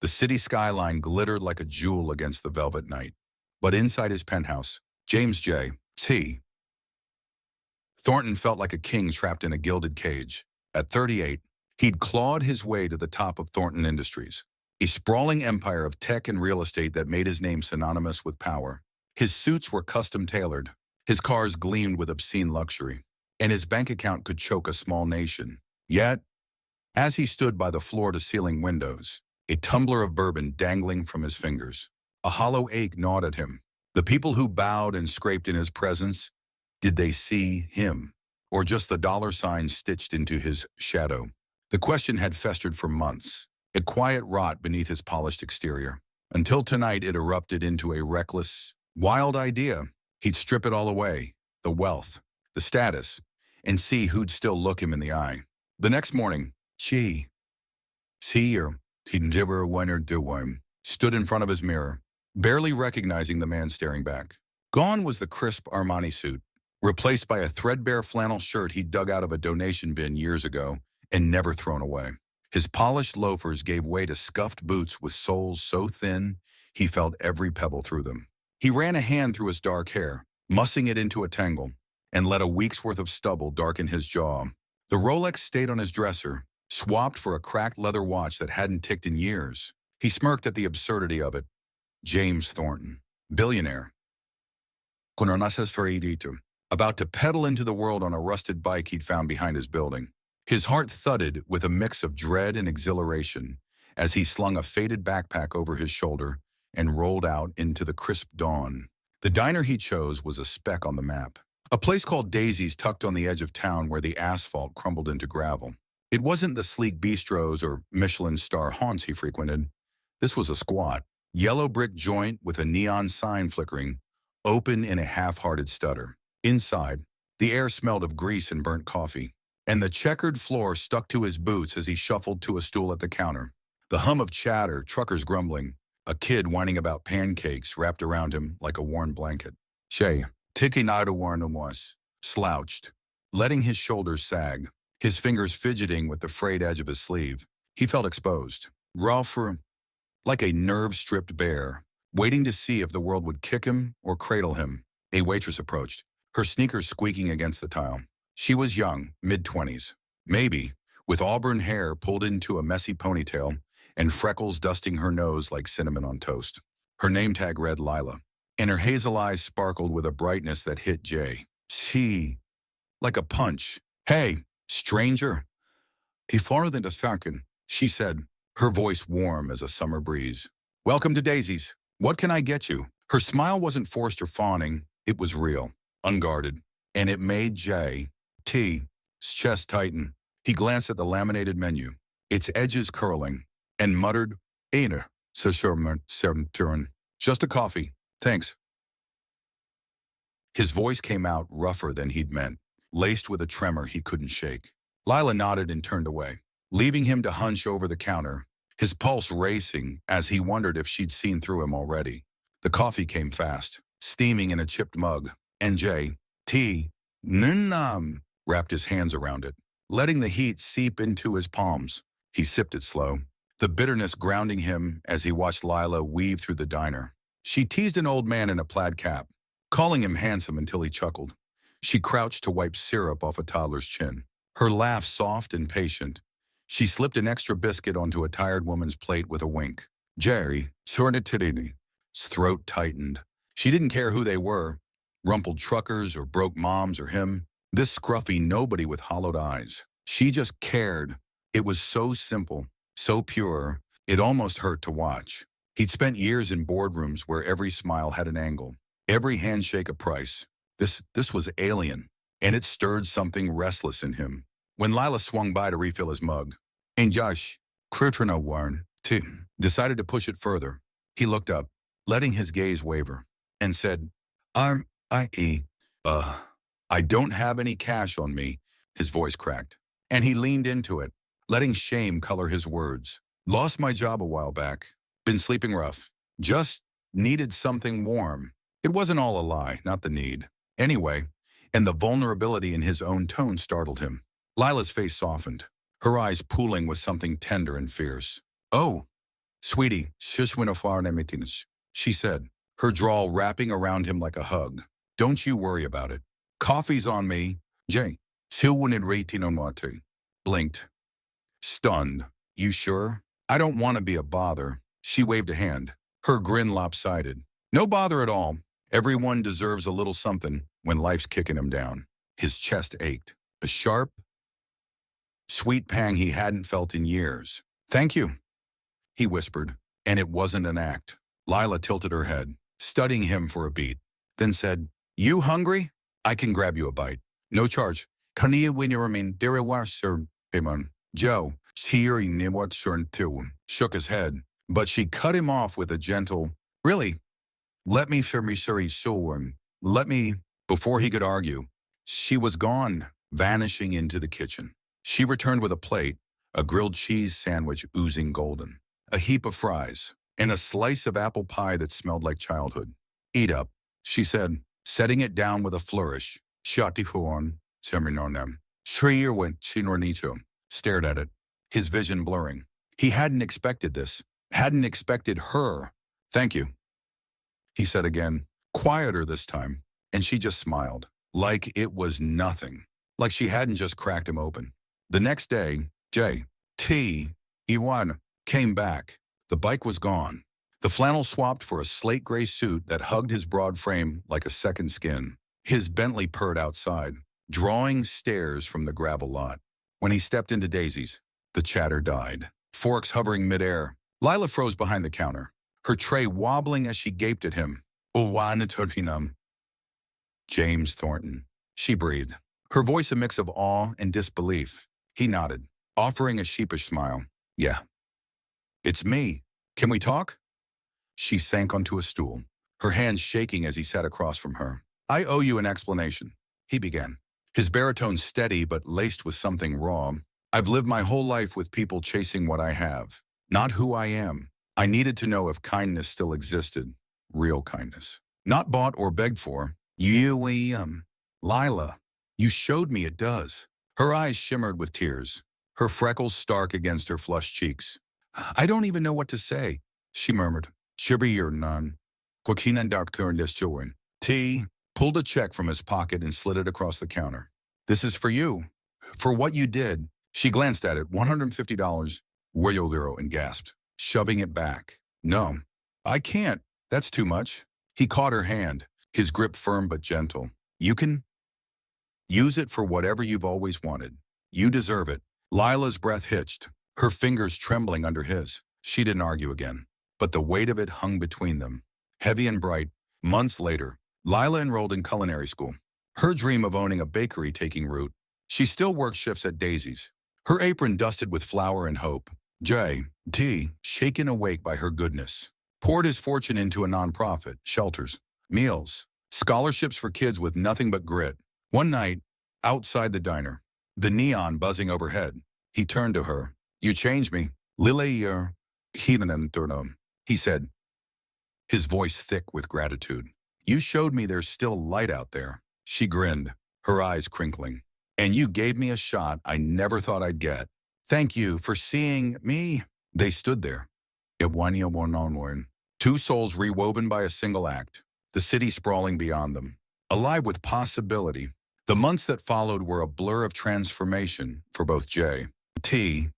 The city skyline glittered like a jewel against the velvet night. But inside his penthouse, James J. T. Thornton felt like a king trapped in a gilded cage. At 38, he'd clawed his way to the top of Thornton Industries, a sprawling empire of tech and real estate that made his name synonymous with power. His suits were custom-tailored, his cars gleamed with obscene luxury, and his bank account could choke a small nation. Yet, as he stood by the floor-to-ceiling windows, a tumbler of bourbon dangling from his fingers, a hollow ache gnawed at him. The people who bowed and scraped in his presence, did they see him, or just the dollar signs stitched into his shadow? The question had festered for months, a quiet rot beneath his polished exterior, until tonight it erupted into a reckless, wild idea. He'd strip it all away, the wealth, the status, and see who'd still look him in the eye. The next morning, she, he'd never wondered to him, stood in front of his mirror, barely recognizing the man staring back. Gone was the crisp Armani suit, replaced by a threadbare flannel shirt he'd dug out of a donation bin years ago and never thrown away. His polished loafers gave way to scuffed boots with soles so thin he felt every pebble through them. He ran a hand through his dark hair, mussing it into a tangle, and let a week's worth of stubble darken his jaw. The Rolex stayed on his dresser, swapped for a cracked leather watch that hadn't ticked in years. He smirked at the absurdity of it. James Thornton, billionaire, about to pedal into the world on a rusted bike he'd found behind his building. His heart thudded with a mix of dread and exhilaration as he slung a faded backpack over his shoulder and rolled out into the crisp dawn. The diner he chose was a speck on the map, a place called Daisy's tucked on the edge of town where the asphalt crumbled into gravel. It wasn't the sleek bistros or Michelin star haunts he frequented. This was a squat, yellow brick joint with a neon sign flickering, open in a half-hearted stutter. Inside, the air smelled of grease and burnt coffee, and the checkered floor stuck to his boots as he shuffled to a stool at the counter. The hum of chatter, truckers grumbling, a kid whining about pancakes wrapped around him like a worn blanket. Shay, Tiki Nida was slouched, letting his shoulders sag, his fingers fidgeting with the frayed edge of his sleeve. He felt exposed, raw like a nerve-stripped bear, waiting to see if the world would kick him or cradle him. A waitress approached, her sneakers squeaking against the tile. She was young, mid-20s, maybe, with auburn hair pulled into a messy ponytail and freckles dusting her nose like cinnamon on toast. Her name tag read Lila, and her hazel eyes sparkled with a brightness that hit Jay. She, like a punch. Hey, stranger. He farther than Falcon, she said, her voice warm as a summer breeze. Welcome to Daisy's. What can I get you? Her smile wasn't forced or fawning. It was real, unguarded, and it made J.T.'s chest tighten. He glanced at the laminated menu, its edges curling, and muttered, "Einer, just a coffee, thanks." His voice came out rougher than he'd meant, laced with a tremor he couldn't shake. Lila nodded and turned away, leaving him to hunch over the counter, his pulse racing as he wondered if she'd seen through him already. The coffee came fast, steaming in a chipped mug, and J.T. wrapped his hands around it, letting the heat seep into his palms. He sipped it slow, the bitterness grounding him as he watched Lila weave through the diner. She teased an old man in a plaid cap, calling him handsome until he chuckled. She crouched to wipe syrup off a toddler's chin, her laugh soft and patient. She slipped an extra biscuit onto a tired woman's plate with a wink. Jerry's throat tightened. She didn't care who they were, rumpled truckers or broke moms or him. This scruffy nobody with hollowed eyes. She just cared. It was so simple, so pure, it almost hurt to watch. He'd spent years in boardrooms where every smile had an angle, every handshake a price. This was alien, and it stirred something restless in him. When Lila swung by to refill his mug, and Josh, Warren, too, decided to push it further, he looked up, letting his gaze waver, and said, I don't have any cash on me. His voice cracked, and he leaned into it, letting shame color his words. Lost my job a while back. Been sleeping rough. Just needed something warm. It wasn't all a lie, not the need. Anyway, and the vulnerability in his own tone startled him. Lila's face softened, her eyes pooling with something tender and fierce. Oh, Sweetie, she said, her drawl wrapping around him like a hug. Don't you worry about it. Coffee's on me. Jay. Blinked. Stunned. You sure? I don't want to be a bother. She waved a hand. Her grin lopsided. No bother at all. Everyone deserves a little something when life's kicking him down. His chest ached. A sharp, sweet pang he hadn't felt in years. Thank you, he whispered, and it wasn't an act. Lila tilted her head, studying him for a beat, then said, You hungry? I can grab you a bite. No charge. Kaniya winiramin derewasher pimon. Joe, teary niwatshern too, shook his head, but she cut him off with a gentle, Really? Let me let me, before he could argue. She was gone, vanishing into the kitchen. She returned with a plate, a grilled cheese sandwich oozing golden, a heap of fries, and a slice of apple pie that smelled like childhood. Eat up, she said, setting it down with a flourish. Shati horn, Seminonam. Shrier went Chinornito, stared at it, his vision blurring. He hadn't expected this, hadn't expected her. Thank you, he said again, quieter this time, and she just smiled, like it was nothing, like she hadn't just cracked him open. The next day, J.T. Iwan came back. The bike was gone. The flannel swapped for a slate gray suit that hugged his broad frame like a second skin. His Bentley purred outside, drawing stares from the gravel lot. When he stepped into Daisy's, the chatter died, forks hovering midair. Lila froze behind the counter, her tray wobbling as she gaped at him. Owanatotinum. James Thornton, she breathed, her voice a mix of awe and disbelief. He nodded, offering a sheepish smile. Yeah. It's me. Can we talk? She sank onto a stool, her hands shaking as he sat across from her. I owe you an explanation, he began, his baritone steady but laced with something raw. I've lived my whole life with people chasing what I have, not who I am. I needed to know if kindness still existed, real kindness, not bought or begged for. Lila, you showed me it does. Her eyes shimmered with tears, her freckles stark against her flushed cheeks. I don't even know what to say, she murmured. Shibir none. Joaquin Doctor T pulled a check from his pocket and slid it across the counter. This is for you. For what you did. She glanced at it, $150, Liro, and gasped, shoving it back. No, I can't. That's too much. He caught her hand, his grip firm but gentle. You can use it for whatever you've always wanted. You deserve it. Lila's breath hitched, her fingers trembling under his. She didn't argue again, but the weight of it hung between them, heavy and bright. Months later, Lila enrolled in culinary school, her dream of owning a bakery taking root. She still worked shifts at Daisy's, her apron dusted with flour and hope. J.T., shaken awake by her goodness, poured his fortune into a nonprofit, shelters, meals, scholarships for kids with nothing but grit. One night, outside the diner, the neon buzzing overhead, he turned to her. You changed me. Lila, he said, his voice thick with gratitude. You showed me there's still light out there. She grinned, her eyes crinkling. And you gave me a shot I never thought I'd get. Thank you for seeing me. They stood there. Two souls rewoven by a single act, the city sprawling beyond them, alive with possibility. The months that followed were a blur of transformation for both J.T.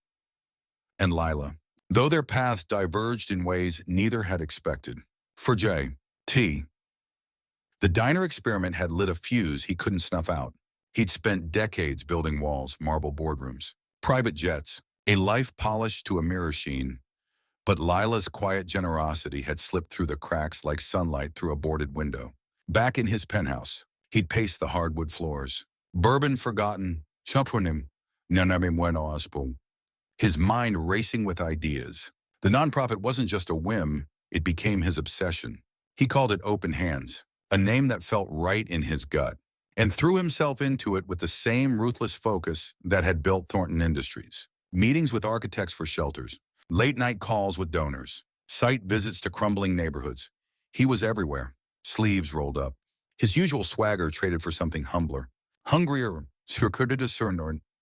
and Lila, though their paths diverged in ways neither had expected. For J.T., the diner experiment had lit a fuse he couldn't snuff out. He'd spent decades building walls, marble boardrooms, private jets, a life polished to a mirror sheen. But Lila's quiet generosity had slipped through the cracks like sunlight through a boarded window. Back in his penthouse, he'd paced the hardwood floors. Bourbon forgotten, his mind racing with ideas. The nonprofit wasn't just a whim, it became his obsession. He called it Open Hands, a name that felt right in his gut, and threw himself into it with the same ruthless focus that had built Thornton Industries. Meetings with architects for shelters, late-night calls with donors, site visits to crumbling neighborhoods. He was everywhere, sleeves rolled up, his usual swagger traded for something humbler, hungrier,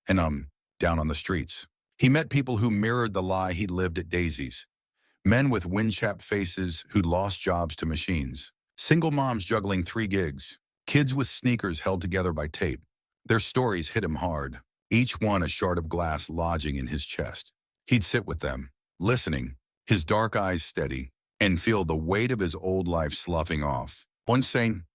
and down on the streets. He met people who mirrored the lie he'd lived at Daisy's, Men with wind-chapped faces who'd lost jobs to machines. Single moms juggling 3 gigs. Kids with sneakers held together by tape. Their stories hit him hard, each one a shard of glass lodging in his chest. He'd sit with them, listening, his dark eyes steady, and feel the weight of his old life sloughing off. One saying,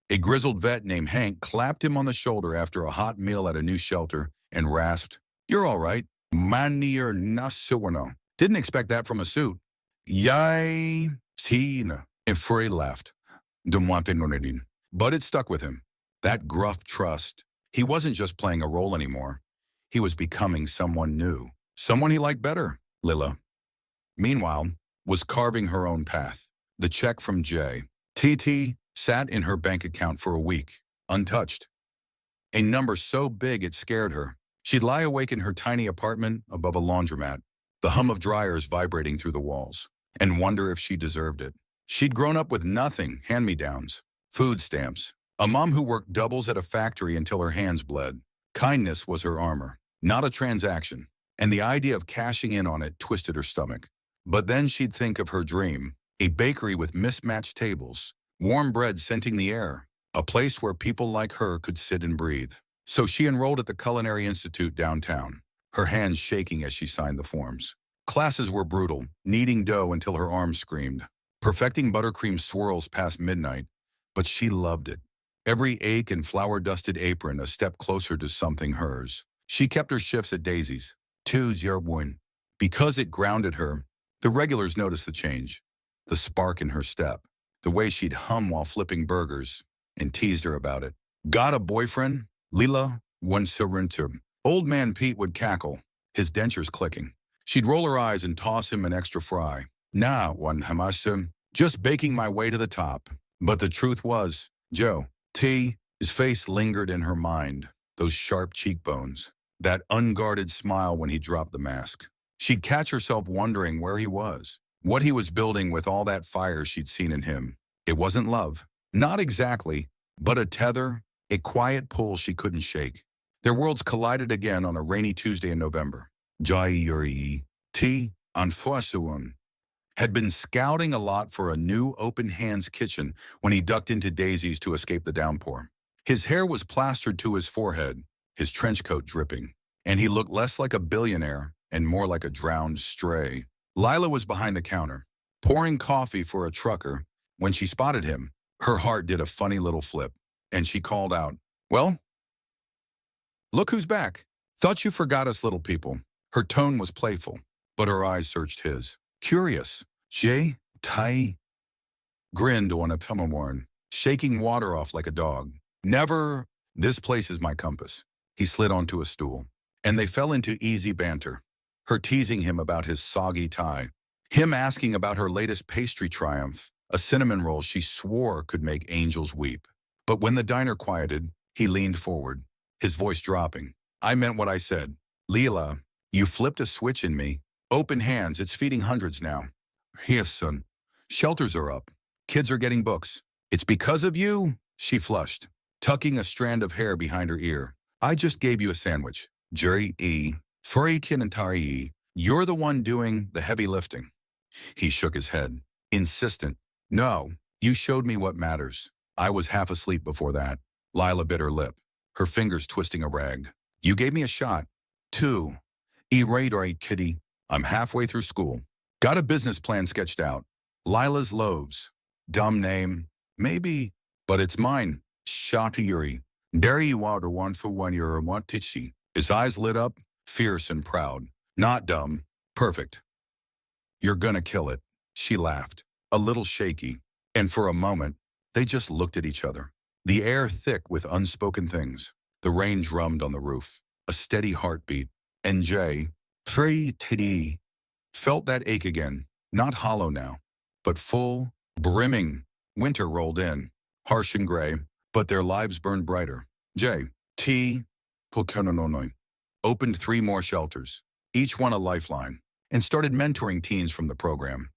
a grizzled vet named Hank clapped him on the shoulder after a hot meal at a new shelter and rasped, "You're all right. Manier nasuano." Didn't expect that from a suit. Yay, tina. And Frey laughed. But it stuck with him. That gruff trust. He wasn't just playing a role anymore. He was becoming someone new. Someone he liked better. Lila, meanwhile, was carving her own path. The check from Jay. TT sat in her bank account for a week, untouched. A number so big it scared her. She'd lie awake in her tiny apartment above a laundromat, the hum of dryers vibrating through the walls, and wonder if she deserved it. She'd grown up with nothing, hand-me-downs, food stamps, a mom who worked doubles at a factory until her hands bled. Kindness was her armor, not a transaction, and the idea of cashing in on it twisted her stomach. But then she'd think of her dream, a bakery with mismatched tables, warm bread scenting the air, a place where people like her could sit and breathe. So she enrolled at the Culinary Institute downtown, her hands shaking as she signed the forms. Classes were brutal, kneading dough until her arms screamed, perfecting buttercream swirls past midnight, but she loved it. Every ache and flour-dusted apron a step closer to something hers. She kept her shifts at Daisy's, 201. Because it grounded her, the regulars noticed the change, the spark in her step, the way she'd hum while flipping burgers, and teased her about it. Got a boyfriend? Lila, one surrender. Old man Pete would cackle, his dentures clicking. She'd roll her eyes and toss him an extra fry. Nah, one hamasum, just baking my way to the top. But the truth was, Joe, his face lingered in her mind, those sharp cheekbones, that unguarded smile when he dropped the mask. She'd catch herself wondering where he was, what he was building with all that fire she'd seen in him. It wasn't love, not exactly, but a tether, a quiet pull she couldn't shake. Their worlds collided again on a rainy Tuesday in November. Jai Yuri T. Anfuasuan had been scouting a lot for a new open hands kitchen when he ducked into Daisy's to escape the downpour. His hair was plastered to his forehead, his trench coat dripping, and he looked less like a billionaire and more like a drowned stray. Lila was behind the counter, pouring coffee for a trucker. When she spotted him, her heart did a funny little flip, and she called out, "Well, look who's back. Thought you forgot us little people." Her tone was playful, but her eyes searched his. Curious. Jay, Tai, grinned on a pemmican, shaking water off like a dog. Never, this place is my compass. He slid onto a stool, and they fell into easy banter. Her teasing him about his soggy tie, him asking about her latest pastry triumph, a cinnamon roll she swore could make angels weep. But when the diner quieted, he leaned forward, his voice dropping. I meant what I said. Lila, you flipped a switch in me. Open hands, it's feeding hundreds now. Yes, son. Shelters are up. Kids are getting books. It's because of you, she flushed, tucking a strand of hair behind her ear. I just gave you a sandwich. Jerry E. Sorry, Kinantari. You're the one doing the heavy lifting. He shook his head, insistent. No, you showed me what matters. I was half asleep before that. Lila bit her lip, her fingers twisting a rag. You gave me a shot. 2. E-radar, kitty. I'm halfway through school. Got a business plan sketched out. Lila's Loaves. Dumb name. Maybe, but it's mine. Shatayuri. There you are, the one for 1 year or what did she? His eyes lit up, fierce and proud. Not dumb. Perfect. You're gonna kill it. She laughed, a little shaky, and for a moment, they just looked at each other. The air thick with unspoken things. The rain drummed on the roof, a steady heartbeat, and Jay, Teddy, felt that ache again, not hollow now, but full, brimming. Winter rolled in, harsh and gray, but their lives burned brighter. Jay, Pulkanonoi, opened 3 more shelters, each one a lifeline, and started mentoring teens from the program.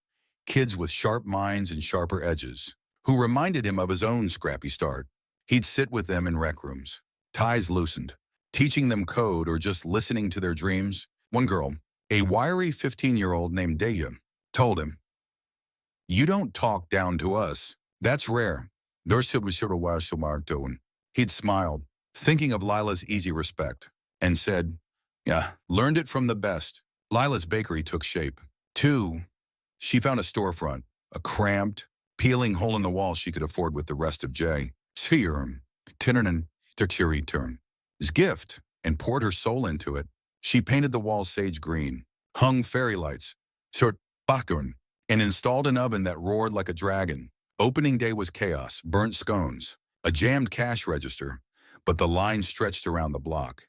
Kids with sharp minds and sharper edges, who reminded him of his own scrappy start. He'd sit with them in rec rooms, ties loosened, teaching them code or just listening to their dreams. One girl, a wiry 15-year-old named Deya, told him, "You don't talk down to us. That's rare." He'd smiled, thinking of Lila's easy respect, and said, "Yeah, learned it from the best." Lila's bakery took shape. 2. She found a storefront, a cramped, peeling hole in the wall she could afford with the rest of J. Serum, Tinnernan, Tertiary turn. His gift, and poured her soul into it. She painted the walls sage green, hung fairy lights, sort bakun, and installed an oven that roared like a dragon. Opening day was chaos, burnt scones, a jammed cash register, but the line stretched around the block.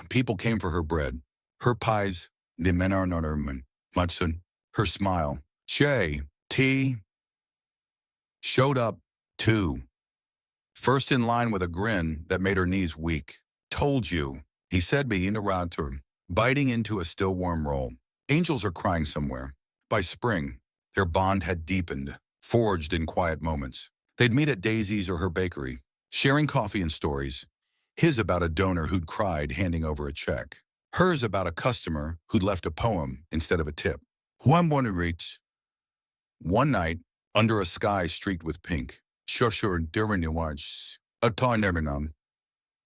People came for her bread, her pies, the menarnarman, Mutsun, her smile. Shay, tea, showed up, too. First in line with a grin that made her knees weak. "Told you," he said being around her, biting into a still warm roll. Angels are crying somewhere. By spring, their bond had deepened, forged in quiet moments. They'd meet at Daisy's or her bakery, sharing coffee and stories. His about a donor who'd cried handing over a check. Hers about a customer who'd left a poem instead of a tip. One reads. One night, under a sky streaked with pink, Shushur Diriniwaj, a Tarneminam,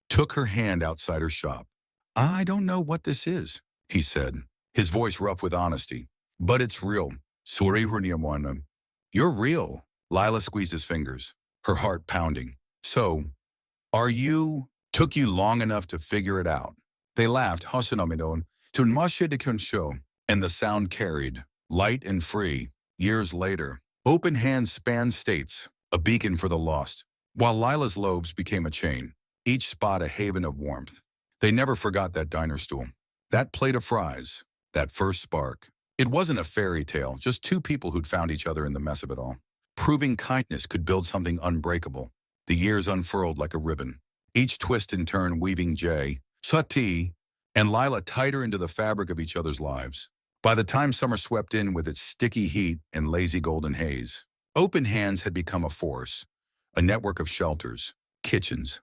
took her hand outside her shop. "I don't know what this is," he said, his voice rough with honesty. "But it's real. Sorry, Runiamwanam." "You're real." Lila squeezed his fingers, her heart pounding. "So, are you? Took you long enough to figure it out?" They laughed, Hasanamidon, to Nmashidikun show, and the sound carried, light and free, years later. Open Hands spanned states, a beacon for the lost, while Lila's Loaves became a chain, each spot a haven of warmth. They never forgot that diner stool, that plate of fries, that first spark. It wasn't a fairy tale, just two people who'd found each other in the mess of it all, proving kindness could build something unbreakable. The years unfurled like a ribbon, each twist in turn weaving Sati, and Lila tighter into the fabric of each other's lives. By the time summer swept in with its sticky heat and lazy golden haze, Open Hands had become a force, a network of shelters, kitchens,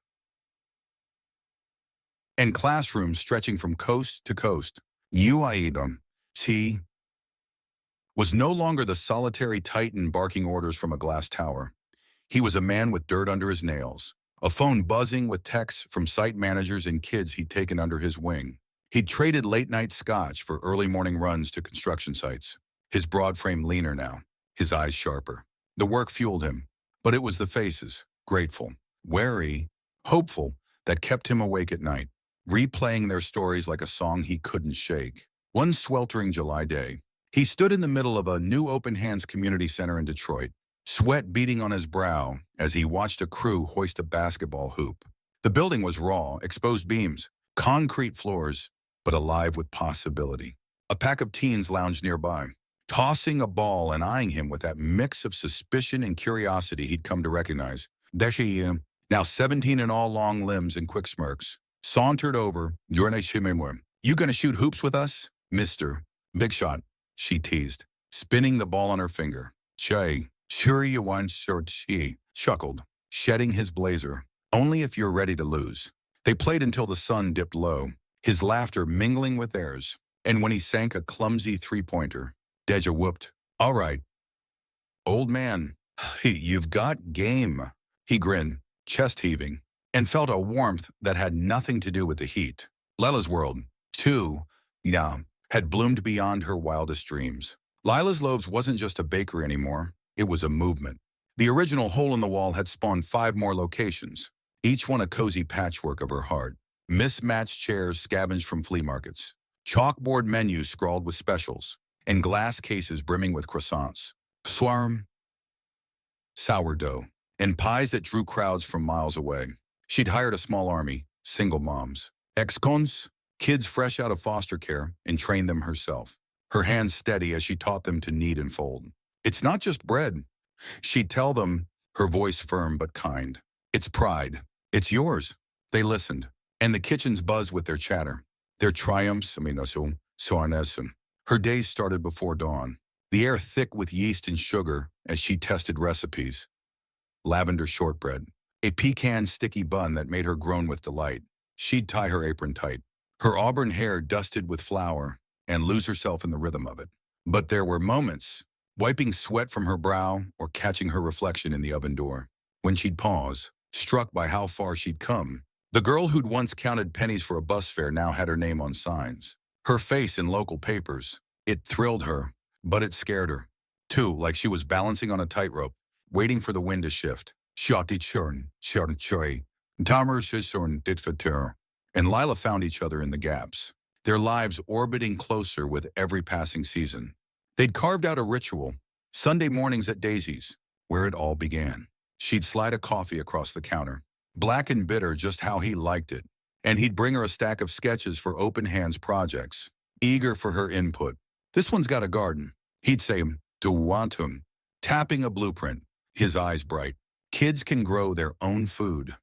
and classrooms stretching from coast to coast. Uaidum, T, was no longer the solitary titan barking orders from a glass tower. He was a man with dirt under his nails, a phone buzzing with texts from site managers and kids he'd taken under his wing. He'd traded late-night scotch for early morning runs to construction sites, his broad frame leaner now, his eyes sharper. The work fueled him, but it was the faces, grateful, wary, hopeful, that kept him awake at night, replaying their stories like a song he couldn't shake. One sweltering July day, he stood in the middle of a new Open Hands community center in Detroit, sweat beading on his brow as he watched a crew hoist a basketball hoop. The building was raw, exposed beams, concrete floors, but alive with possibility. A pack of teens lounged nearby, tossing a ball and eyeing him with that mix of suspicion and curiosity he'd come to recognize. Deshiim, now 17 in all, long limbs and quick smirks, sauntered over. "You gonna shoot hoops with us, mister?" "Big shot," she teased, spinning the ball on her finger. "Shay, sure you want short," she chuckled, shedding his blazer. "Only if you're ready to lose." They played until the sun dipped low, his laughter mingling with theirs, and when he sank a clumsy three-pointer, Deja whooped. "All right, old man, you've got game." He grinned, chest heaving, and felt a warmth that had nothing to do with the heat. Lila's world, too, had bloomed beyond her wildest dreams. Lila's Loaves wasn't just a bakery anymore, it was a movement. The original hole in the wall had spawned 5 more locations, each one a cozy patchwork of her heart. Mismatched chairs scavenged from flea markets, chalkboard menus scrawled with specials, and glass cases brimming with croissants, swarm, sourdough, and pies that drew crowds from miles away. She'd hired a small army, single moms, ex-cons, kids fresh out of foster care, and trained them herself, her hands steady as she taught them to knead and fold. "It's not just bread," she'd tell them, her voice firm but kind. "It's pride. It's yours." They listened, and the kitchens buzzed with their chatter, their triumphs, Her days started before dawn, the air thick with yeast and sugar as she tested recipes. Lavender shortbread, a pecan sticky bun that made her groan with delight. She'd tie her apron tight, her auburn hair dusted with flour, and lose herself in the rhythm of it. But there were moments, wiping sweat from her brow or catching her reflection in the oven door. When she'd pause, struck by how far she'd come, the girl who'd once counted pennies for a bus fare now had her name on signs. Her face in local papers. It thrilled her, but it scared her. Too, like she was balancing on a tightrope, waiting for the wind to shift. Shoti churn, churn choy. Tamer shishorn dit fater. And Lila found each other in the gaps, their lives orbiting closer with every passing season. They'd carved out a ritual, Sunday mornings at Daisy's, where it all began. She'd slide a coffee across the counter, black and bitter just how he liked it, and he'd bring her a stack of sketches for open hands projects, eager for her input. This one's got a garden. He'd say, "Do want 'em," tapping a blueprint, his eyes bright. Kids can grow their own food.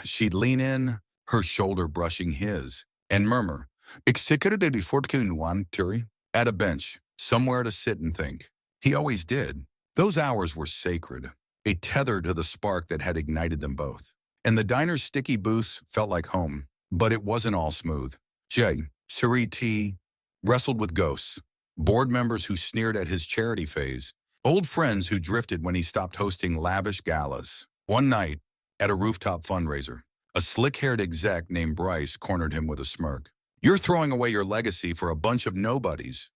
She'd lean in, her shoulder brushing his, and murmur, "Executive Fortune one, Terry," at a bench, somewhere to sit and think. He always did. Those hours were sacred, a tether to the spark that had ignited them both. And the diner's sticky booths felt like home, but it wasn't all smooth. Jay, Siri T, wrestled with ghosts, board members who sneered at his charity phase, old friends who drifted when he stopped hosting lavish galas. One night, at a rooftop fundraiser, a slick-haired exec named Bryce cornered him with a smirk. "You're throwing away your legacy for a bunch of nobodies."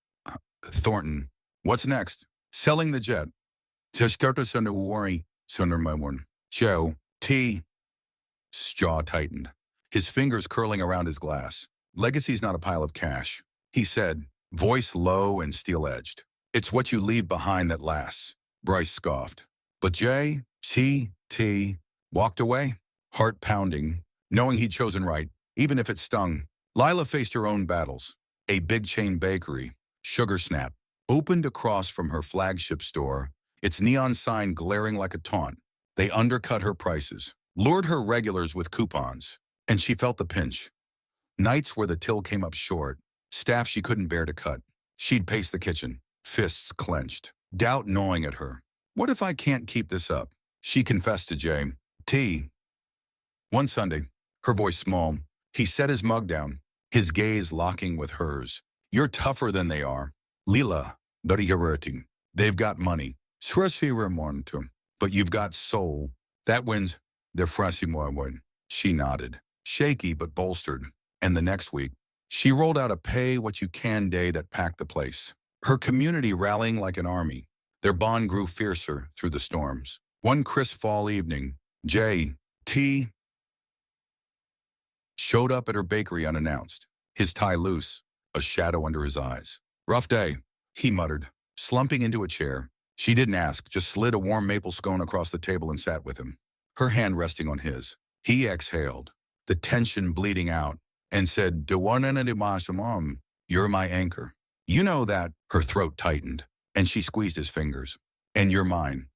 Thornton, "What's next?" "Selling the jet." "Tishkartas under worry, sooner my one." Joe, T. Jaw tightened, his fingers curling around his glass. "Legacy's not a pile of cash," he said, voice low and steel-edged. "It's what you leave behind that lasts." Bryce scoffed. But J. T. walked away, heart pounding, knowing he'd chosen right, even if it stung. Lila faced her own battles. A big chain bakery, Sugar Snap, opened across from her flagship store, its neon sign glaring like a taunt. They undercut her prices, lured her regulars with coupons, and she felt the pinch. Nights where the till came up short, staff she couldn't bear to cut. She'd pace the kitchen, fists clenched, doubt gnawing at her. "What if I can't keep this up?" she confessed to Jay. T. One Sunday, her voice small, he set his mug down, his gaze locking with hers. "You're tougher than they are. Lila, they've got money. But you've got soul. That wins the one." She nodded, shaky but bolstered. And the next week, she rolled out a pay-what-you-can day that packed the place. Her community rallying like an army. Their bond grew fiercer through the storms. One crisp fall evening, J.T. showed up at her bakery unannounced, his tie loose, a shadow under his eyes. "Rough day," he muttered, slumping into a chair. She didn't ask, just slid a warm maple scone across the table and sat with him, her hand resting on his. He exhaled, the tension bleeding out, and said, "You're my anchor." "You know that." Her throat tightened, and she squeezed his fingers. "And you're mine."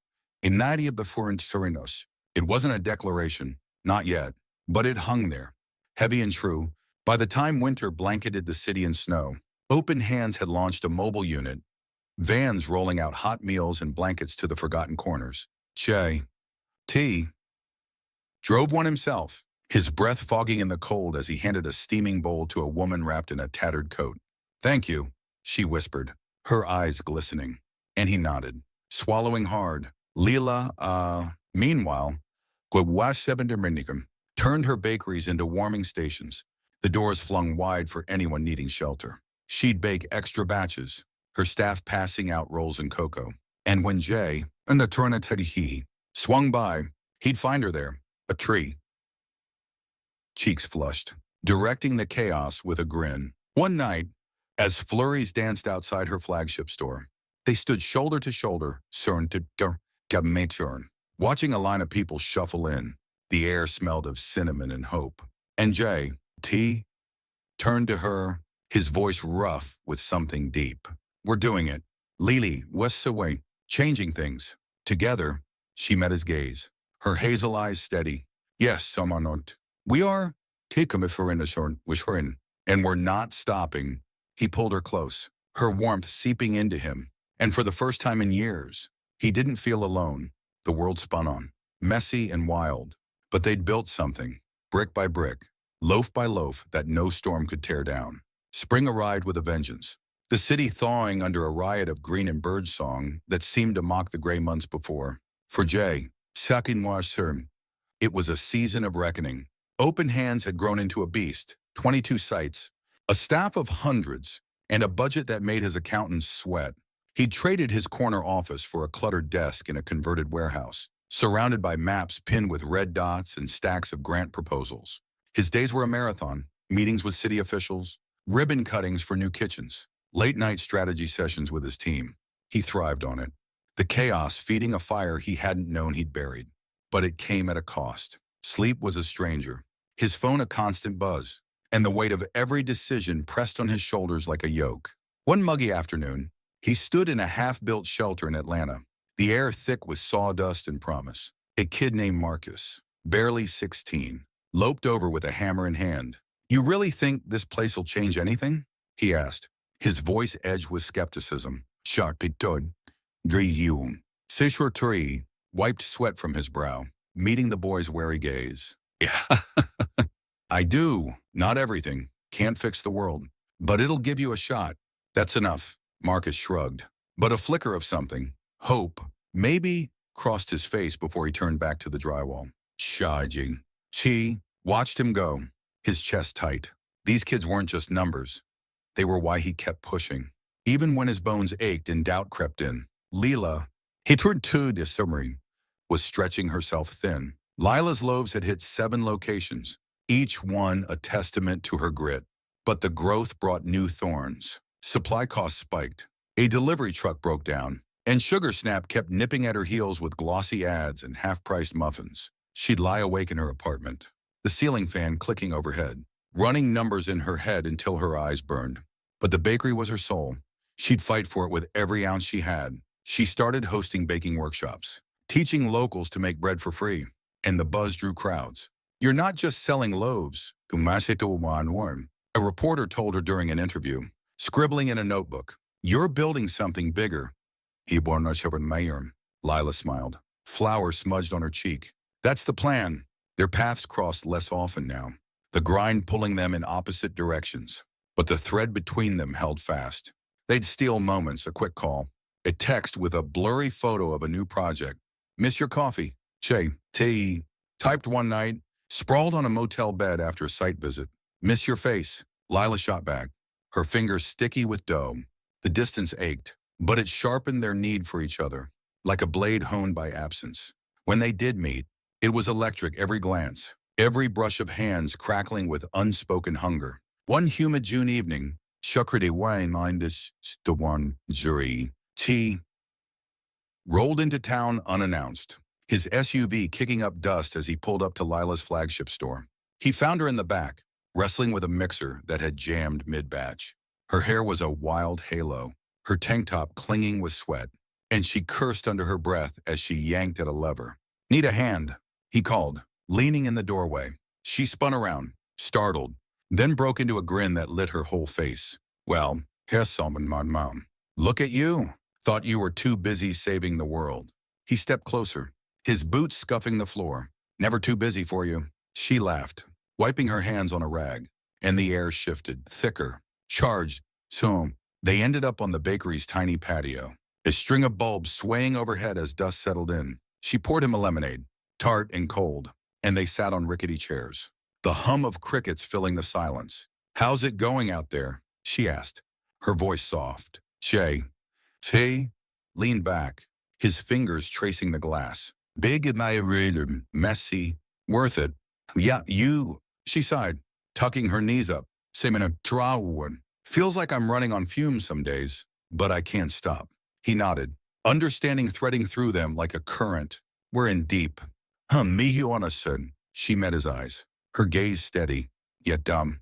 Inadia before Surinos. It wasn't a declaration, not yet, but it hung there, heavy and true. By the time winter blanketed the city in snow, Open Hands had launched a mobile unit, vans rolling out hot meals and blankets to the forgotten corners. J.T. drove one himself, his breath fogging in the cold as he handed a steaming bowl to a woman wrapped in a tattered coat. "Thank you," she whispered, her eyes glistening. And he nodded, swallowing hard. Lila, meanwhile, turned her bakeries into warming stations, the doors flung wide for anyone needing shelter. She'd bake extra batches, her staff passing out rolls and cocoa. And when Jay, and the Tornatedi swung by, he'd find her there, a tree, cheeks flushed, directing the chaos with a grin. One night, as flurries danced outside her flagship store, they stood shoulder to shoulder, watching a line of people shuffle in. The air smelled of cinnamon and hope. And J.T. turned to her, his voice rough with something deep. "We're doing it. Lily, what's the way? Changing things." Together, she met his gaze, her hazel eyes steady. "Yes, Samanont. We are. And we're not stopping." He pulled her close, her warmth seeping into him. And for the first time in years, he didn't feel alone. The world spun on, messy and wild. But they'd built something, brick by brick, loaf by loaf, that no storm could tear down. Spring arrived with a vengeance. the city thawing under a riot of green and bird song that seemed to mock the gray months before. For Jay, Sakin Wasserm, it was a season of reckoning. Open Hands had grown into a beast, 22 sites, a staff of hundreds, and a budget that made his accountants sweat. He'd traded his corner office for a cluttered desk in a converted warehouse, surrounded by maps pinned with red dots and stacks of grant proposals. His days were a marathon, meetings with city officials, ribbon cuttings for new kitchens, late-night strategy sessions with his team. He thrived on it. The chaos feeding a fire he hadn't known he'd buried. But it came at a cost. Sleep was a stranger, his phone a constant buzz, and the weight of every decision pressed on his shoulders like a yoke. One muggy afternoon, he stood in a half-built shelter in Atlanta, the air thick with sawdust and promise. A kid named Marcus, barely 16, loped over with a hammer in hand. "You really think this place'll change anything?" he asked, his voice edged with skepticism. "Sharpitod, Driyum." Sishorturi wiped sweat from his brow, meeting the boy's wary gaze. "Yeah, I do. Not everything. Can't fix the world. But it'll give you a shot." "That's enough," Marcus shrugged. But a flicker of something, hope, maybe, crossed his face before he turned back to the drywall. Charging. She watched him go, his chest tight. These kids weren't just numbers. They were why he kept pushing. Even when his bones ached and doubt crept in. Lila, hitward to the submarine, was stretching herself thin. Lila's Loaves had hit 7 locations, each one a testament to her grit. But the growth brought new thorns. Supply costs spiked. A delivery truck broke down, and Sugar Snap kept nipping at her heels with glossy ads and half-priced muffins. She'd lie awake in her apartment, the ceiling fan clicking overhead, running numbers in her head until her eyes burned. But the bakery was her soul. She'd fight for it with every ounce she had. She started hosting baking workshops, teaching locals to make bread for free, and the buzz drew crowds. "You're not just selling loaves," a reporter told her during an interview, scribbling in a notebook. "You're building something bigger." Lila smiled, flour smudged on her cheek. "That's the plan." Their paths crossed less often now, the grind pulling them in opposite directions. But the thread between them held fast. They'd steal moments, a quick call, a text with a blurry photo of a new project. "Miss your coffee. Che, te," typed one night, sprawled on a motel bed after a site visit. "Miss your face." Lila shot back, her fingers sticky with dough. The distance ached, but it sharpened their need for each other, like a blade honed by absence. When they did meet, it was electric, every glance, every brush of hands crackling with unspoken hunger. One humid June evening, Shukriti Wayne Mindis Stawan Jury T rolled into town unannounced, his SUV kicking up dust as he pulled up to Lila's flagship store. He found her in the back, wrestling with a mixer that had jammed mid-batch. Her hair was a wild halo, her tank top clinging with sweat, and she cursed under her breath as she yanked at a lever. "Need a hand," he called, leaning in the doorway. She spun around, startled, then broke into a grin that lit her whole face. "Well, here's someone, my mom. Look at you. Thought you were too busy saving the world." He stepped closer, his boots scuffing the floor. "Never too busy for you." She laughed, wiping her hands on a rag, and the air shifted, thicker, charged. So they ended up on the bakery's tiny patio, a string of bulbs swaying overhead as dust settled in. She poured him a lemonade, tart and cold, and they sat on rickety chairs, the hum of crickets filling the silence. "How's it going out there?" she asked, her voice soft. Shay leaned back, his fingers tracing the glass. "Big admirer, messy, worth it." "Yeah, you," she sighed, tucking her knees up. "Semina Trawood. Feels like I'm running on fumes some days, but I can't stop." He nodded, understanding threading through them like a current. "We're in deep." Mihuanasun. She met his eyes, her gaze steady, yet dumb.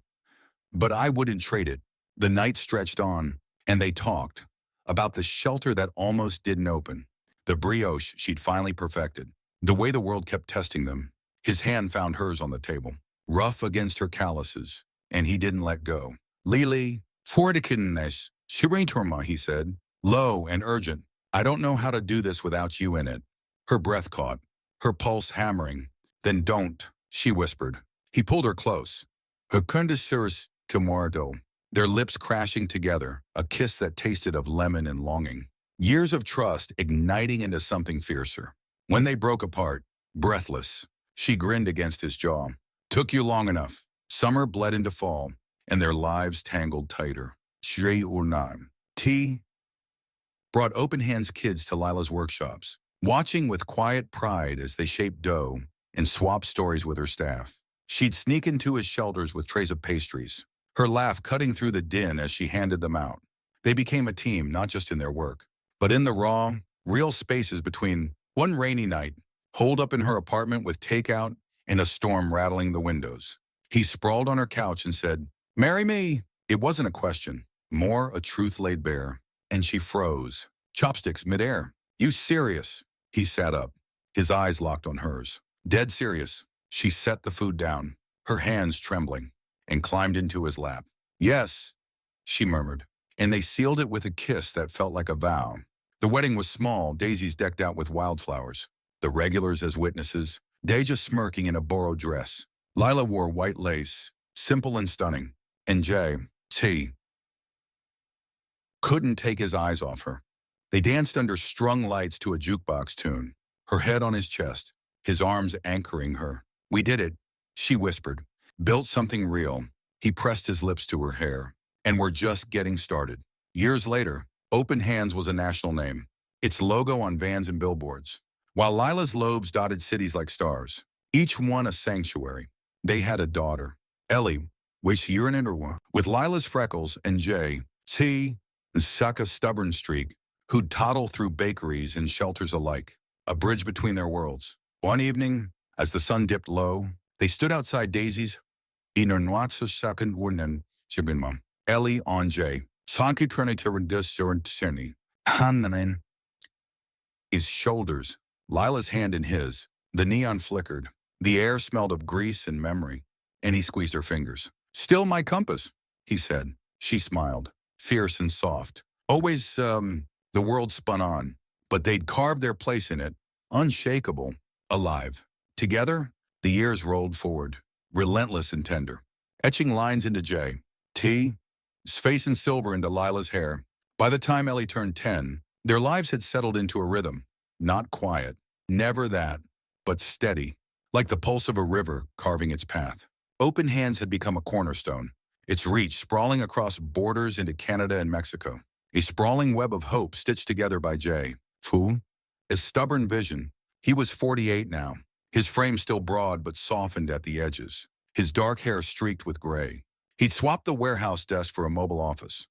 "But I wouldn't trade it." The night stretched on, and they talked about the shelter that almost didn't open, the brioche she'd finally perfected, the way the world kept testing them. His hand found hers on the table, rough against her calluses, and he didn't let go. "Lili, fortikines, shiritorma," he said, low and urgent. "I don't know how to do this without you in it." Her breath caught, her pulse hammering. "Then don't," she whispered. He pulled her close. "Her kundisurs Camardo. their lips crashing together, a kiss that tasted of lemon and longing. Years of trust igniting into something fiercer. When they broke apart, breathless, she grinned against his jaw. Took you long enough. Summer bled into fall, and their lives tangled tighter. Shri Urnam. T brought Open Hands kids to Lila's workshops, watching with quiet pride as they shaped dough and swapped stories with her staff. She'd sneak into his shelters with trays of pastries, her laugh cutting through the din as she handed them out. They became a team, not just in their work, but in the raw, real spaces between. One rainy night, holed up in her apartment with takeout and a storm rattling the windows, he sprawled on her couch and said, "Marry me." It wasn't a question, more a truth laid bare, and she froze, chopsticks midair. "You serious?" He sat up, his eyes locked on hers. Dead serious. She set the food down, her hands trembling, and climbed into his lap. "Yes," she murmured, and they sealed it with a kiss that felt like a vow. The wedding was small, daisies decked out with wildflowers, the regulars as witnesses, Deja smirking in a borrowed dress. Lila wore white lace, simple and stunning, and J.T. couldn't take his eyes off her. They danced under strung lights to a jukebox tune, her head on his chest, his arms anchoring her. "We did it," she whispered. "Built something real." He pressed his lips to her hair. "And we're just getting started." Years later, Open Hands was a national name, its logo on vans and billboards, while Lila's Loaves dotted cities like stars, each one a sanctuary. They had a daughter, Ellie, which year in interwa, with Lila's freckles, and J.T. suck a stubborn streak, who'd toddle through bakeries and shelters alike, a bridge between their worlds. One evening, as the sun dipped low, they stood outside Daisy's. Inernuatsa second wooden Shibinma. Ellie on J. Sanki Trinity Hanan. His shoulders, Lila's hand in his. The neon flickered. The air smelled of grease and memory, and he squeezed her fingers. "Still my compass," he said. She smiled, fierce and soft. Always, the world spun on, but they'd carved their place in it, unshakable, alive. Together, the years rolled forward, relentless and tender, etching lines into J.T.'s face and silver into Lila's hair. By the time Ellie turned 10, their lives had settled into a rhythm, not quiet, never that, but steady, like the pulse of a river carving its path. Open Hands had become a cornerstone, its reach sprawling across borders into Canada and Mexico, a sprawling web of hope stitched together by J.F. A stubborn vision. He was 48 now, his frame still broad but softened at the edges, his dark hair streaked with gray. He'd swapped the warehouse desk for a mobile office,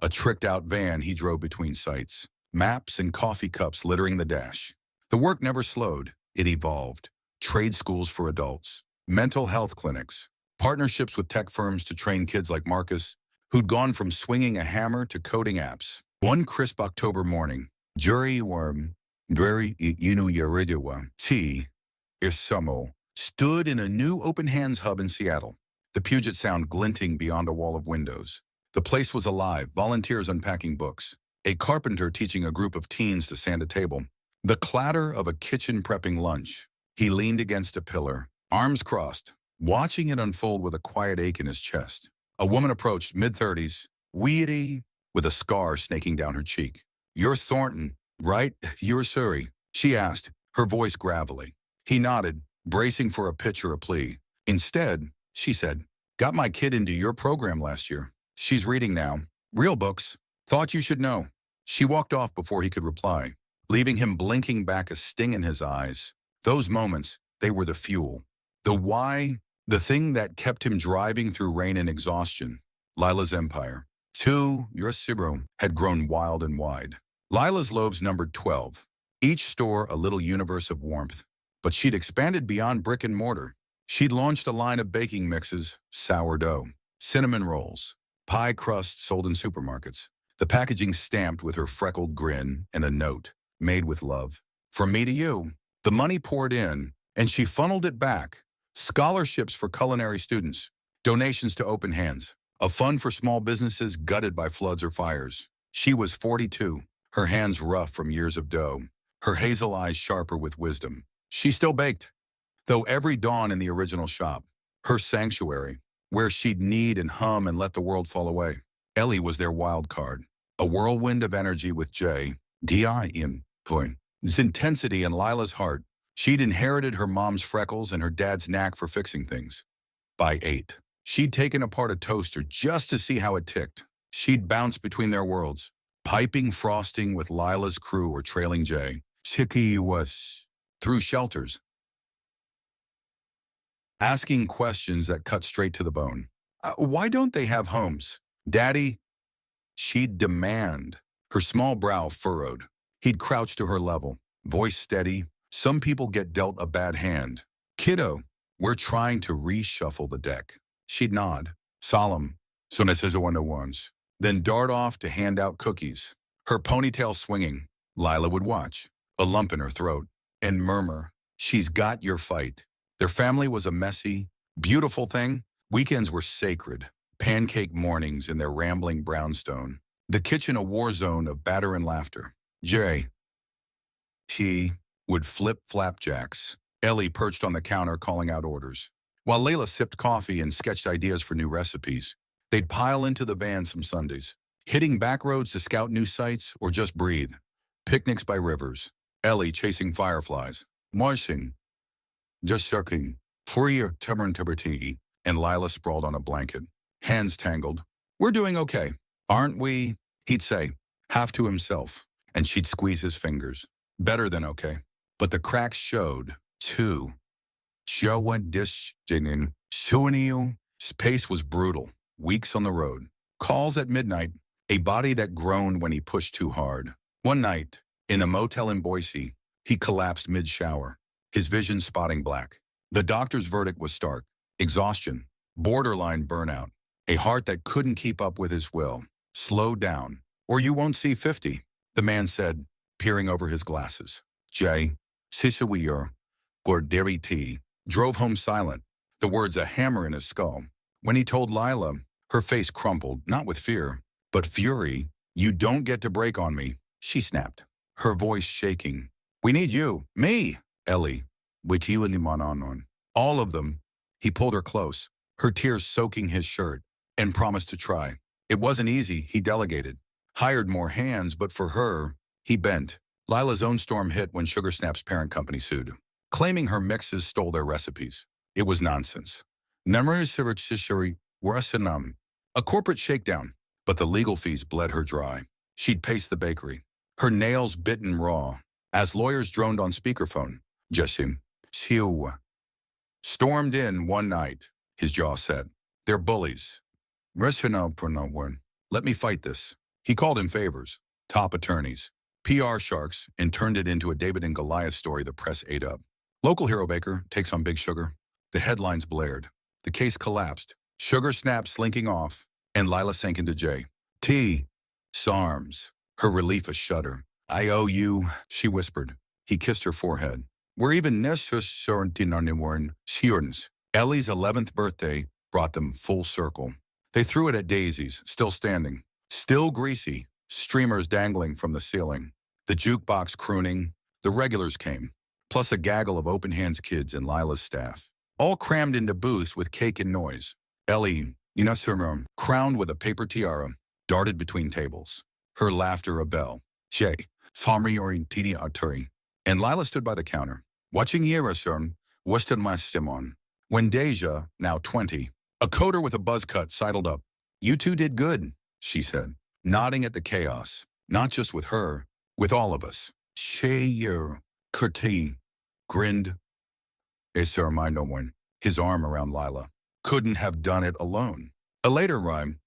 a tricked-out van he drove between sites, maps and coffee cups littering the dash. The work never slowed, it evolved. Trade schools for adults, mental health clinics, partnerships with tech firms to train kids like Marcus, who'd gone from swinging a hammer to coding apps. One crisp October morning, Jury Worm, Very Inu Yaridiwa, T. Isamo, stood in a new Open Hands hub in Seattle, the Puget Sound glinting beyond a wall of windows. The place was alive, volunteers unpacking books, a carpenter teaching a group of teens to sand a table, the clatter of a kitchen prepping lunch. He leaned against a pillar, arms crossed, watching it unfold with a quiet ache in his chest. A woman approached, mid-30s, weedy, with a scar snaking down her cheek. "You're Thornton, right? You're Surrey?" she asked, her voice gravelly. He nodded, bracing for a pitch or a plea. "Instead," she said, "got my kid into your program last year. She's reading now. Real books. Thought you should know." She walked off before he could reply, leaving him blinking back, a sting in his eyes. Those moments, they were the fuel. The why, the thing that kept him driving through rain and exhaustion. Lila's empire. Your Sibro had grown wild and wide. Lila's Loaves numbered 12, each store a little universe of warmth. But she'd expanded beyond brick and mortar. She'd launched a line of baking mixes, sourdough, cinnamon rolls, pie crusts sold in supermarkets, the packaging stamped with her freckled grin and a note, made with love. "From me to you." The money poured in, and she funneled it back. Scholarships for culinary students, donations to Open Hands, a fund for small businesses gutted by floods or fires. She was 42, her hands rough from years of dough, her hazel eyes sharper with wisdom. She still baked, though every dawn in the original shop, her sanctuary, where she'd knead and hum and let the world fall away. Ellie was their wild card, a whirlwind of energy with J.D.I.M. point. Its intensity in Lila's heart. She'd inherited her mom's freckles and her dad's knack for fixing things. By 8, she'd taken apart a toaster just to see how it ticked. She'd bounce between their worlds, piping frosting with Lila's crew or trailing Jay. Sicky was through shelters, asking questions that cut straight to the bone. Why don't they have homes? Daddy, she'd demand, her small brow furrowed. He'd crouch to her level, voice steady. Some people get dealt a bad hand. Kiddo, we're trying to reshuffle the deck. She'd nod, solemn, so ones, then dart off to hand out cookies. Her ponytail swinging, Lila would watch, a lump in her throat, and murmur, she's got your fight. Their family was a messy, beautiful thing. Weekends were sacred, pancake mornings in their rambling brownstone. The kitchen a war zone of batter and laughter. He would flip flapjacks. Ellie perched on the counter calling out orders, while Layla sipped coffee and sketched ideas for new recipes. They'd pile into the van some Sundays, hitting back roads to scout new sites or just breathe. Picnics by rivers. Ellie chasing fireflies. Marching. Just sucking. Free or tea. And Lila sprawled on a blanket, hands tangled. We're doing okay, aren't we? He'd say, half to himself, and she'd squeeze his fingers. Better than okay. But the cracks showed, too. Space was brutal. Weeks on the road. Calls at midnight. A body that groaned when he pushed too hard. One night, in a motel in Boise, he collapsed mid-shower, his vision spotting black. The doctor's verdict was stark. Exhaustion. Borderline burnout. A heart that couldn't keep up with his will. Slow down, or you won't see 50, the man said, peering over his glasses. Jay, Sisawir, Gorderi T, drove home silent, the words a hammer in his skull. When he told Lila, her face crumpled, not with fear, but fury. You don't get to break on me, she snapped, her voice shaking. We need you. Me, Ellie. With you and on. All of them. He pulled her close, her tears soaking his shirt, and promised to try. It wasn't easy, he delegated. Hired more hands, but for her, he bent. Lila's own storm hit when Sugar Snap's parent company sued, claiming her mixes stole their recipes. It was nonsense. A corporate shakedown, but the legal fees bled her dry. She'd pace the bakery, her nails bitten raw, as lawyers droned on speakerphone. Jessim, Siu, stormed in one night, his jaw set. They're bullies. Let me fight this. He called in favors, top attorneys, PR sharks, and turned it into a David and Goliath story the press ate up. Local hero baker takes on Big Sugar. The headlines blared. The case collapsed. Sugar Snap slinking off, and Lila sank into J. T. SARMs. Her relief a shudder. I owe you, she whispered. He kissed her forehead. We're even Ellie's 11th birthday brought them full circle. They threw it at Daisy's, still standing, still greasy, streamers dangling from the ceiling. The jukebox crooning. The regulars came, plus a gaggle of open hands kids and Lila's staff, all crammed into booths with cake and noise. Ellie, crowned with a paper tiara, darted between tables, her laughter a bell. Shay, and Lila stood by the counter, watching Yerasum, Western Simon. When Deja, now 20, a coder with a buzz cut, sidled up. You two did good, she said, nodding at the chaos, not just with her, with all of us. Shayer, Curti, grinned. Esar no one, his arm around Lila. Couldn't have done it alone. A later rhyme.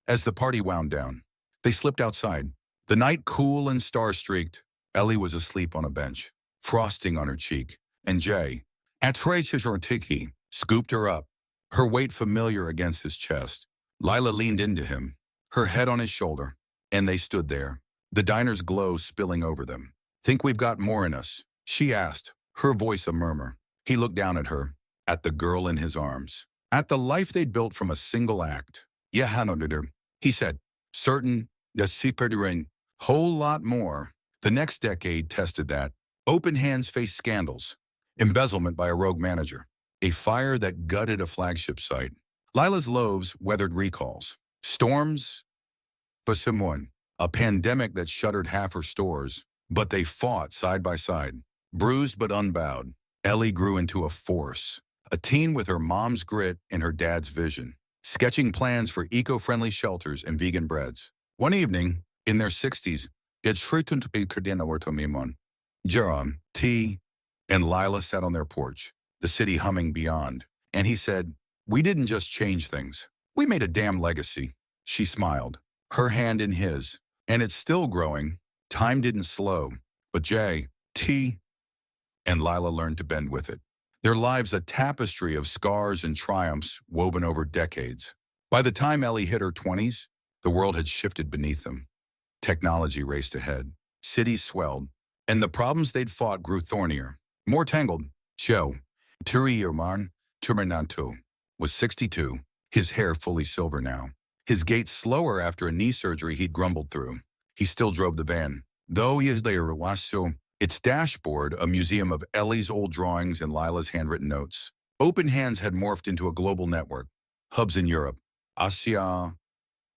As the party wound down, they slipped outside. The night cool and star-streaked. Ellie was asleep on a bench, frosting on her cheek, and Jay, Tiki, scooped her up, her weight familiar against his chest. Lila leaned into him, her head on his shoulder, and they stood there, the diner's glow spilling over them. Think we've got more in us? She asked, her voice a murmur. He looked down at her, at the girl in his arms, at the life they'd built from a single act. Yeah, Hanodider, he said, certain, the secret whole lot more. The next decade tested that. Open hands faced scandals, embezzlement by a rogue manager, a fire that gutted a flagship site. Lila's Loaves weathered recalls, Storms, Pasimon, a pandemic that shuttered half her stores, but they fought side by side. Bruised but unbowed, Ellie grew into a force, a teen with her mom's grit and her dad's vision, sketching plans for eco-friendly shelters and vegan breads. One evening, in their 60s, it's Thornton to be Mimon. Jerome, T, and Lila sat on their porch, the city humming beyond, and he said, "We didn't just change things. We made a damn legacy." She smiled, her hand in his, and it's still growing. Time didn't slow, but J, T, and Lila learned to bend with it. Their lives a tapestry of scars and triumphs woven over decades. By the time Ellie hit her 20s, the world had shifted beneath them. Technology raced ahead, cities swelled, and the problems they'd fought grew thornier, more tangled. Joe, Turi Yerman Turmananto, was 62, his hair fully silver now. His gait slower after a knee surgery he'd grumbled through. He still drove the van, though he is there its dashboard, a museum of Ellie's old drawings and Lila's handwritten notes. Open Hands had morphed into a global network. Hubs in Europe, Asia,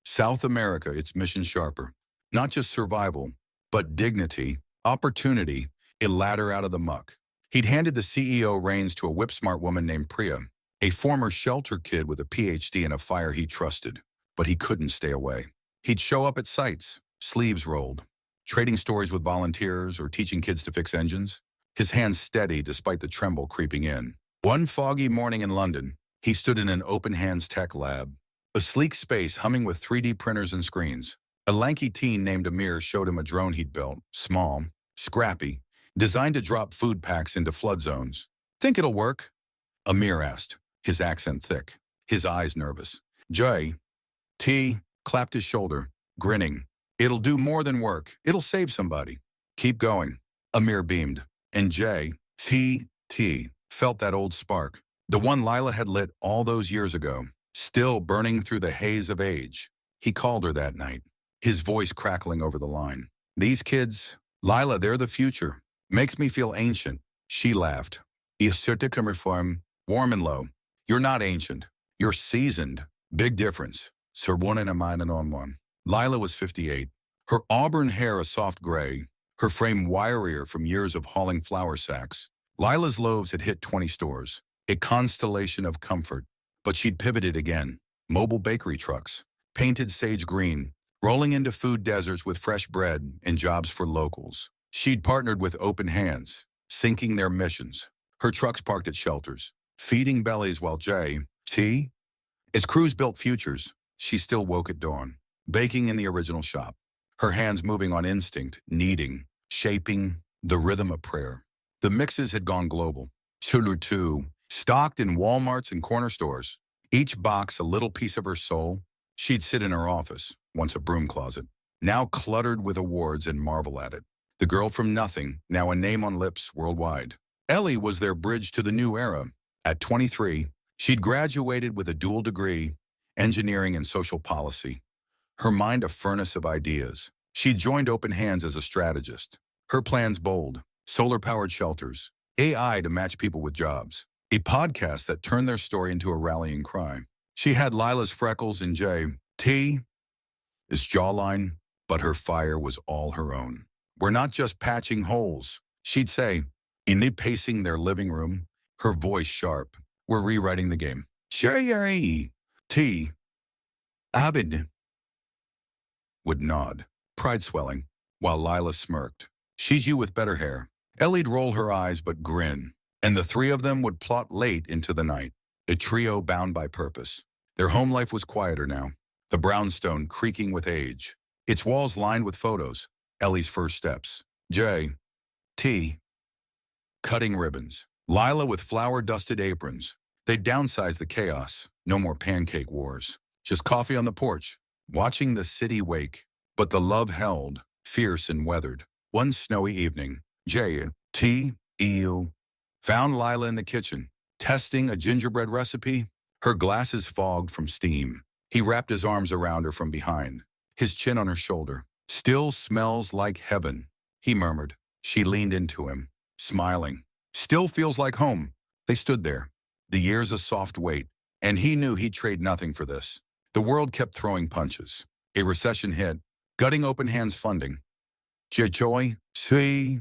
South America, its mission sharper. Not just survival, but dignity, opportunity, a ladder out of the muck. He'd handed the CEO reins to a whip-smart woman named Priya, a former shelter kid with a PhD in a fire he trusted. But he couldn't stay away. He'd show up at sites, sleeves rolled, trading stories with volunteers or teaching kids to fix engines, his hands steady despite the tremble creeping in. One foggy morning in London, he stood in an Open Hands tech lab, a sleek space humming with 3D printers and screens. A lanky teen named Amir showed him a drone he'd built, small, scrappy, designed to drop food packs into flood zones. "Think it'll work?" Amir asked, his accent thick, his eyes nervous. J. T clapped his shoulder, grinning. "It'll do more than work. It'll save somebody. Keep going." Amir beamed, and T felt that old spark, the one Lila had lit all those years ago, still burning through the haze of age. He called her that night, his voice crackling over the line. "These kids, Lila, they're the future. Makes me feel ancient." She laughed. Reform, warm and low. "You're not ancient. You're seasoned. Big difference." Sir one and a mine and on one. Lila was 58, her auburn hair a soft gray, her frame wirier from years of hauling flour sacks. Lila's Loaves had hit 20 stores, a constellation of comfort, but she'd pivoted again. Mobile bakery trucks, painted sage green, rolling into food deserts with fresh bread and jobs for locals. She'd partnered with Open Hands, sinking their missions. Her trucks parked at shelters, feeding bellies while T, as crews built futures, she still woke at dawn, baking in the original shop, her hands moving on instinct, kneading, shaping, the rhythm of prayer. The mixes had gone global. Chulu too, stocked in Walmarts and corner stores, each box a little piece of her soul. She'd sit in her office, once a broom closet, now cluttered with awards and marvel at it. The girl from nothing, now a name on lips worldwide. Ellie was their bridge to the new era. At 23, she'd graduated with a dual degree, engineering and social policy. Her mind a furnace of ideas. She'd joined Open Hands as a strategist. Her plans bold: solar-powered shelters, AI to match people with jobs, a podcast that turned their story into a rallying cry. She had Lila's freckles and T, his jawline, but her fire was all her own. "We're not just patching holes," she'd say, pacing their living room, her voice sharp. "We're rewriting the game." T, Abid would nod, pride swelling, while Lila smirked. "She's you with better hair." Ellie'd roll her eyes but grin, and the three of them would plot late into the night, a trio bound by purpose. Their home life was quieter now, the brownstone creaking with age, its walls lined with photos, Ellie's first steps. T, cutting ribbons. Lila with flour-dusted aprons. They'd downsize the chaos. No more pancake wars. Just coffee on the porch, watching the city wake. But the love held, fierce and weathered. One snowy evening, T, found Lila in the kitchen, testing a gingerbread recipe, her glasses fogged from steam. He wrapped his arms around her from behind, his chin on her shoulder. "Still smells like heaven," he murmured. She leaned into him, smiling. "Still feels like home." They stood there, the years a soft weight, and he knew he'd trade nothing for this. The world kept throwing punches. A recession hit, gutting open hands funding. Joy, see,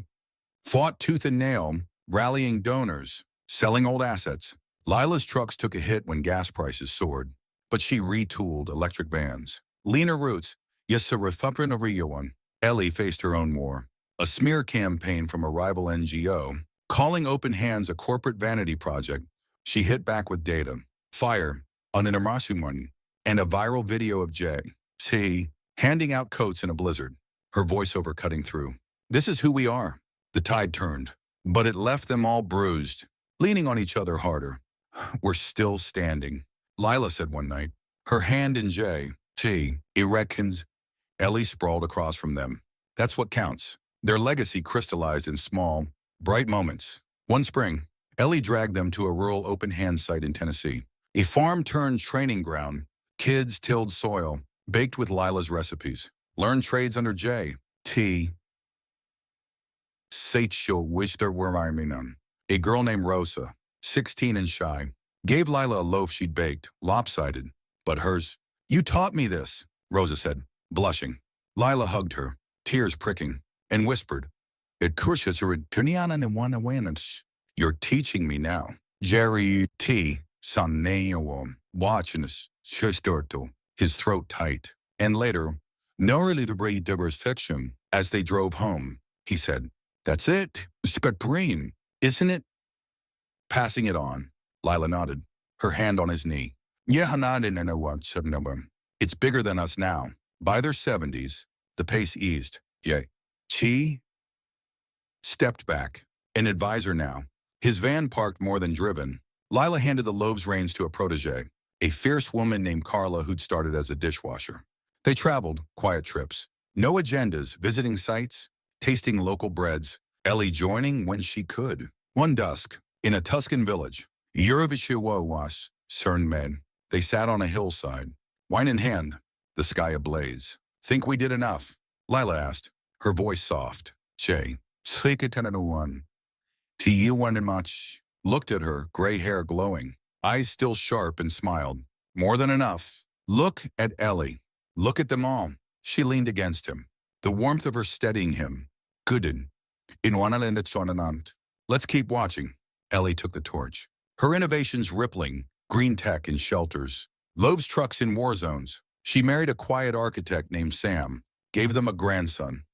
fought tooth and nail, rallying donors, selling old assets. Lila's trucks took a hit when gas prices soared, but she retooled electric vans. Leaner routes, yes, a one. Ellie faced her own war. A smear campaign from a rival NGO, calling open hands a corporate vanity project. She hit back with data, fire, an money, and a viral video of J.C. handing out coats in a blizzard, her voiceover cutting through. This is who we are. The tide turned, but it left them all bruised, leaning on each other harder. We're still standing, Lila said one night, her hand in J.T. Erections. Ellie sprawled across from them. That's what counts. Their legacy crystallized in small, bright moments. One spring, Ellie dragged them to a rural open-hand site in Tennessee, a farm-turned training ground. Kids tilled soil, baked with Lila's recipes, learned trades under J.T. Sachel wish there were none. A girl named Rosa, 16 and shy, gave Lila a loaf she'd baked, lopsided, but hers. You taught me this, Rosa said, blushing. Lila hugged her, tears pricking, and whispered, You're teaching me now. Jerry T. Sanneawam, watching us, his throat tight. And later, no really to breed diverse fiction, as they drove home, he said, That's it, Spatpreen, isn't it? Passing it on, Lila nodded, her hand on his knee. Yeah, it's bigger than us now. By their 70s, the pace eased. Yeah. Chi stepped back, an advisor now. His van parked more than driven. Lila handed the Loaves reins to a protege, a fierce woman named Carla who'd started as a dishwasher. They traveled, quiet trips. No agendas, visiting sites, tasting local breads, Ellie joining when she could. One dusk, in a Tuscan village, Eurovision was men. They sat on a hillside, wine in hand, the sky ablaze. Think we did enough? Lila asked, her voice soft. Che, one. To you wanted much. Looked at her, gray hair glowing, eyes still sharp, and smiled. More than enough. Look at Ellie. Look at them all. She leaned against him, the warmth of her steadying him. Gooden. In one. Let's keep watching. Ellie took the torch. Her innovations rippling, green tech in shelters, Loaves trucks in war zones. She married a quiet architect named Sam, gave them a grandson.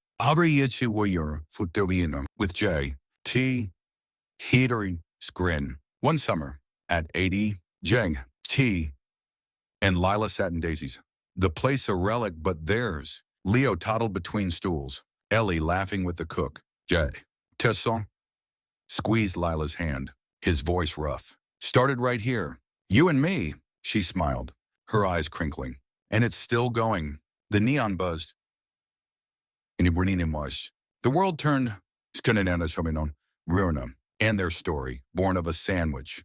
With J.T. Heatering grin. One summer, at 80, Jeng, T. and Lila sat in daisies. The place a relic but theirs. Leo toddled between stools, Ellie laughing with the cook. J. Tesson squeezed Lila's hand, his voice rough. Started right here. You and me, she smiled, her eyes crinkling. And it's still going. The neon buzzed. The world turned Runa, and their story, born of a sandwich.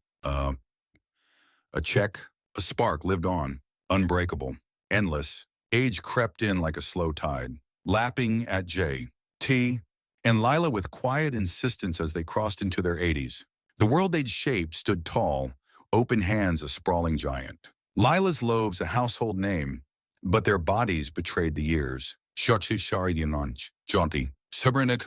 A check, a spark lived on, unbreakable, endless. Age crept in like a slow tide, lapping at J.T. and Lila with quiet insistence as they crossed into their 80s. The world they'd shaped stood tall, open hands a sprawling giant. Lila's Loaves a household name, but their bodies betrayed the years. Jaunty, Sabrina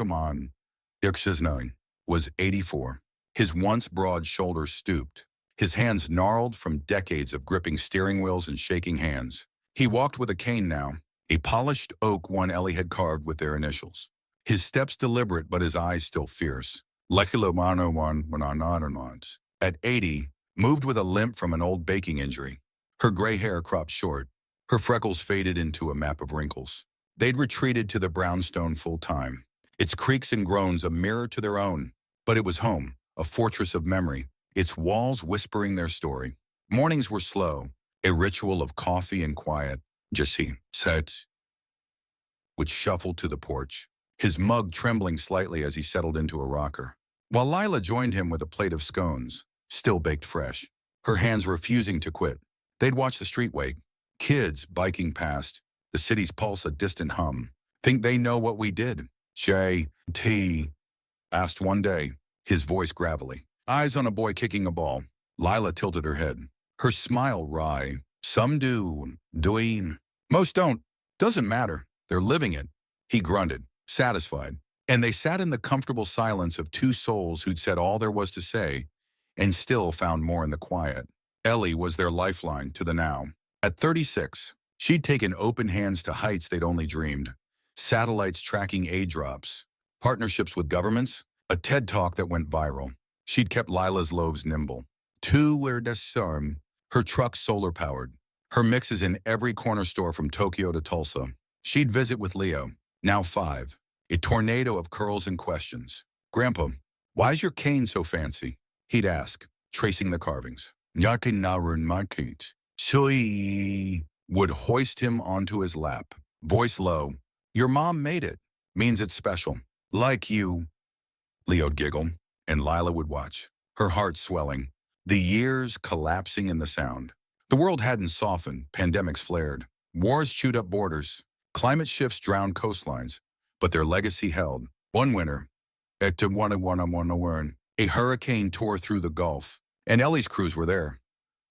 was 84. His once broad shoulders stooped, his hands gnarled from decades of gripping steering wheels and shaking hands. He walked with a cane now, a polished oak one Ellie had carved with their initials. His steps deliberate, but his eyes still fierce. At 80, moved with a limp from an old baking injury. Her gray hair cropped short, her freckles faded into a map of wrinkles. They'd retreated to the brownstone full-time, its creaks and groans a mirror to their own. But it was home, a fortress of memory, its walls whispering their story. Mornings were slow, a ritual of coffee and quiet. Jesse said, would shuffle to the porch, his mug trembling slightly as he settled into a rocker, while Lila joined him with a plate of scones, still baked fresh, her hands refusing to quit. They'd watch the street wake, kids biking past, the city's pulse a distant hum. Think they know what we did? J.T. asked one day, his voice gravelly. Eyes on a boy kicking a ball. Lila tilted her head, her smile wry. Some do, doing. Most don't. Doesn't matter. They're living it. He grunted, satisfied. And they sat in the comfortable silence of two souls who'd said all there was to say and still found more in the quiet. Ellie was their lifeline to the now. At 36, she'd taken open hands to heights they'd only dreamed. Satellites tracking aid drops, partnerships with governments, a TED Talk that went viral. She'd kept Lila's Loaves nimble. Two were disarmed, her truck solar-powered. Her mixes in every corner store from Tokyo to Tulsa. She'd visit with Leo, now 5, a tornado of curls and questions. Grandpa, why's your cane so fancy? He'd ask, tracing the carvings. Nyake narun market. Chui would hoist him onto his lap. Voice low. Your mom made it. Means it's special. Like you. Leo'd giggle, and Lila would watch, her heart swelling, the years collapsing in the sound. The world hadn't softened, pandemics flared. Wars chewed up borders. Climate shifts drowned coastlines. But their legacy held. One winter, a hurricane tore through the Gulf, and Ellie's crews were there.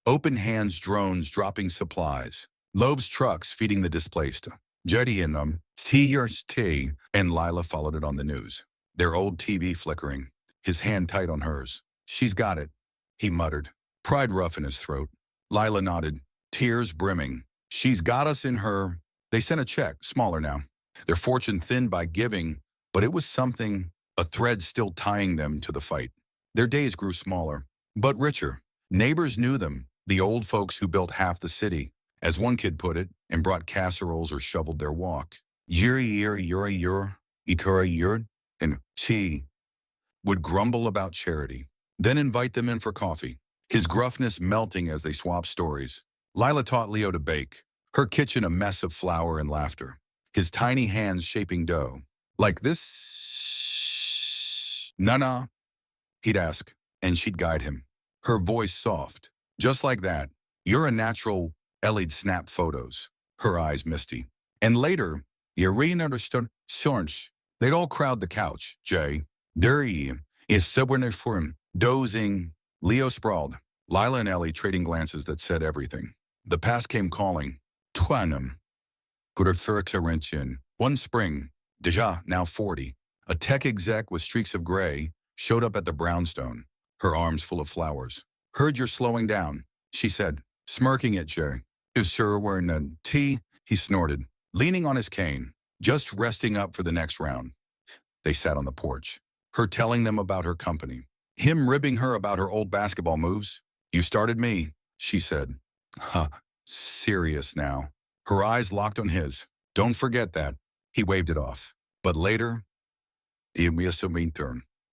Open hands drones dropping supplies. Loaves trucks feeding the displaced. Jetty in them, tea, and Lila followed it on the news. Their old TV flickering, his hand tight on hers. She's got it, he muttered, pride rough in his throat. Lila nodded, tears brimming. She's got us in her. They sent a check, smaller now. Their fortune thinned by giving, but it was something, a thread still tying them to the fight. Their days grew smaller, but richer. Neighbors knew them, the old folks who built half the city, as one kid put it, and brought casseroles or shoveled their walk. Ikura, and tea would grumble about charity, then invite them in for coffee, his gruffness melting as they swapped stories. Lila taught Leo to bake, her kitchen a mess of flour and laughter, his tiny hands shaping dough. Like this? Nana, he'd ask, and she'd guide him, her voice soft. Just like that. You're a natural. Ellie'd snap photos, her eyes misty. And later, Irene understood, they'd all crowd the couch, Jay. Dirty is subordinate form, dozing. Leo sprawled, Lila and Ellie trading glances that said everything. The past came calling. Twanum. One spring, Deja, now 40, a tech exec with streaks of gray, showed up at the brownstone, her arms full of flowers. Heard you're slowing down, she said, smirking at Jay. Is sure we're in tea, he snorted, leaning on his cane, just resting up for the next round. They sat on the porch, her telling them about her company, him ribbing her about her old basketball moves. You started me, she said. Huh, serious now. Her eyes locked on his. Don't forget that. He waved it off. But later,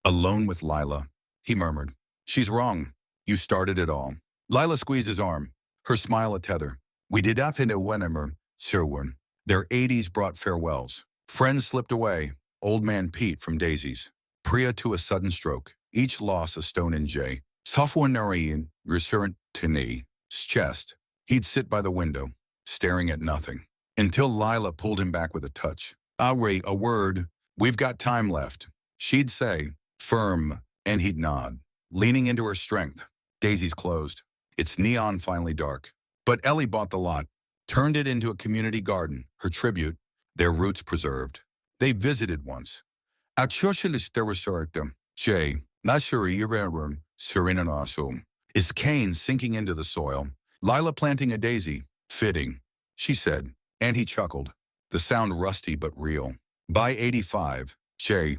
alone with Lila, he murmured, she's wrong. You started it all. Lila squeezed his arm, her smile a tether. We did up in a Wenheimer, Sirwin. Their 80s brought farewells. Friends slipped away, old man Pete from Daisy's, Priya to a sudden stroke, each loss a stone in Jay. Sophomore recurrent Tini, chest. He'd sit by the window, staring at nothing, until Lila pulled him back with a touch. Wait, a word. We've got time left. She'd say, firm, and he'd nod, leaning into her strength. Daisy's closed. It's neon finally dark. But Ellie bought the lot, turned it into a community garden, her tribute, their roots preserved. They visited once. At Jay, is cane sinking into the soil, Lila planting a daisy, fitting, she said, and he chuckled, the sound rusty but real. By 85, Jay,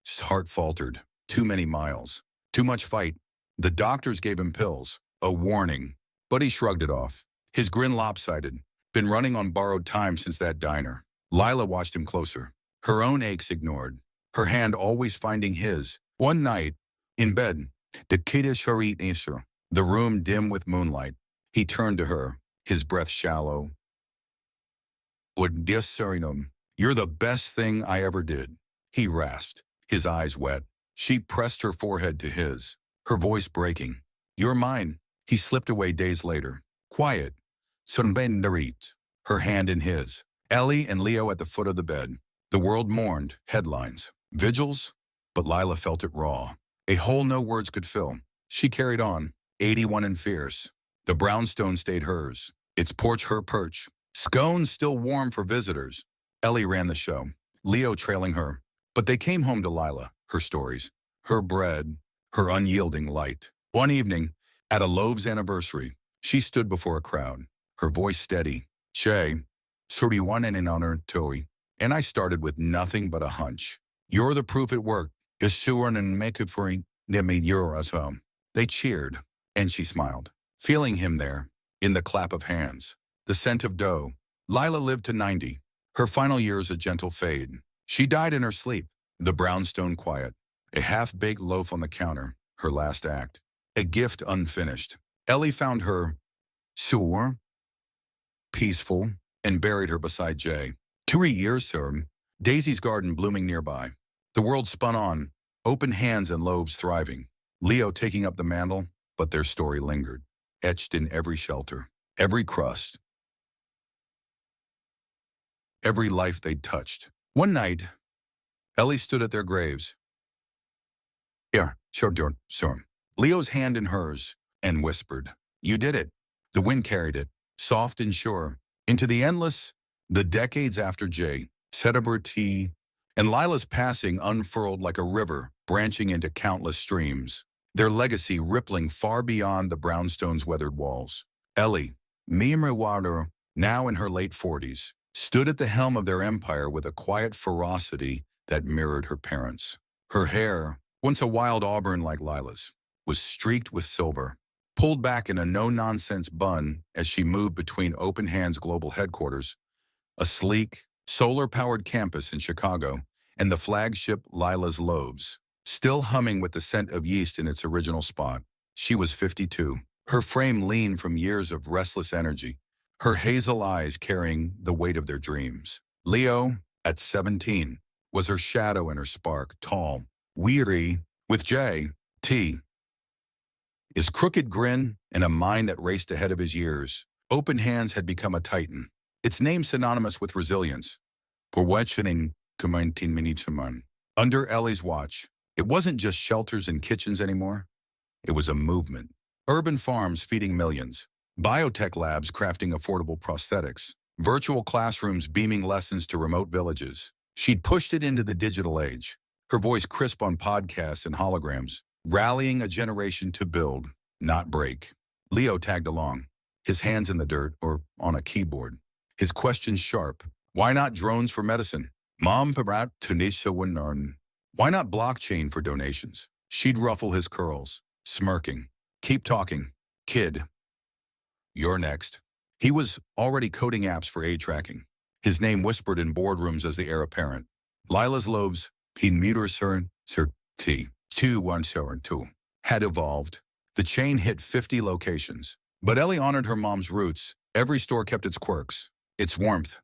his heart faltered, too many miles, too much fight. The doctors gave him pills, a warning, but he shrugged it off. His grin lopsided, been running on borrowed time since that diner. Lila watched him closer, her own aches ignored, her hand always finding his. One night, in bed, the room dim with moonlight, he turned to her, his breath shallow. You're the best thing I ever did, he rasped, his eyes wet. She pressed her forehead to his, her voice breaking. You're mine. He slipped away days later, quiet, her hand in his. Ellie and Leo at the foot of the bed. The world mourned, headlines, vigils, but Lila felt it raw. A hole no words could fill. She carried on, 81 and fierce. The brownstone stayed hers, its porch her perch, scones still warm for visitors. Ellie ran the show, Leo trailing her. But they came home to Lila, her stories, her bread, her unyielding light. One evening, at a Loaves anniversary, she stood before a crowd, her voice steady. Che, one and in honor Toi. And I started with nothing but a hunch. You're the proof it worked. Isuran and make it for me you're us home. They cheered, and she smiled, feeling him there, in the clap of hands, the scent of dough. Lila lived to 90, her final years a gentle fade. She died in her sleep, the brownstone quiet, a half-baked loaf on the counter, her last act, a gift unfinished. Ellie found her sure, peaceful, and buried her beside Jay. 3 years, sir. Daisy's garden blooming nearby. The world spun on, open hands and Loaves thriving. Leo taking up the mantle, but their story lingered, etched in every shelter, every crust, every life they'd touched. One night, Ellie stood at their graves. Here, sure, sir. Leo's hand in hers, and whispered, You did it. The wind carried it, soft and sure, into the endless, the decades after Jay, Sedibur T, and Lila's passing unfurled like a river, branching into countless streams, their legacy rippling far beyond the brownstone's weathered walls. Ellie, Mimra Water, now in her late 40s, stood at the helm of their empire with a quiet ferocity that mirrored her parents'. Her hair, once a wild auburn like Lila's, was streaked with silver, pulled back in a no-nonsense bun as she moved between Open Hands Global Headquarters, a sleek, solar-powered campus in Chicago, and the flagship Lila's Loaves, still humming with the scent of yeast in its original spot. She was 52, her frame lean from years of restless energy, her hazel eyes carrying the weight of their dreams. Leo, at 17, was her shadow and her spark, tall, weary, with J.T. his crooked grin and a mind that raced ahead of his years. Open Hands had become a titan, its name synonymous with resilience. Under Ellie's watch, it wasn't just shelters and kitchens anymore. It was a movement. Urban farms feeding millions, biotech labs crafting affordable prosthetics, virtual classrooms beaming lessons to remote villages. She'd pushed it into the digital age, her voice crisp on podcasts and holograms, rallying a generation to build, not break. Leo tagged along, his hands in the dirt or on a keyboard, his questions sharp. Why not drones for medicine? Mom Parat Tunisia Winarn. Why not blockchain for donations? She'd ruffle his curls, smirking. Keep talking, kid. You're next. He was already coding apps for aid tracking, his name whispered in boardrooms as the heir apparent. Lila's Loaves, Sir T. 2 had evolved. The chain hit 50 locations. But Ellie honored her mom's roots. Every store kept its quirks, its warmth.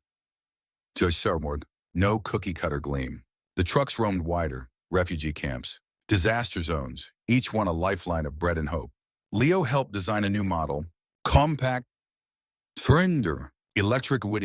No cookie-cutter gleam. The trucks roamed wider, refugee camps, disaster zones, each one a lifeline of bread and hope. Leo helped design a new model, compact, slender, electric with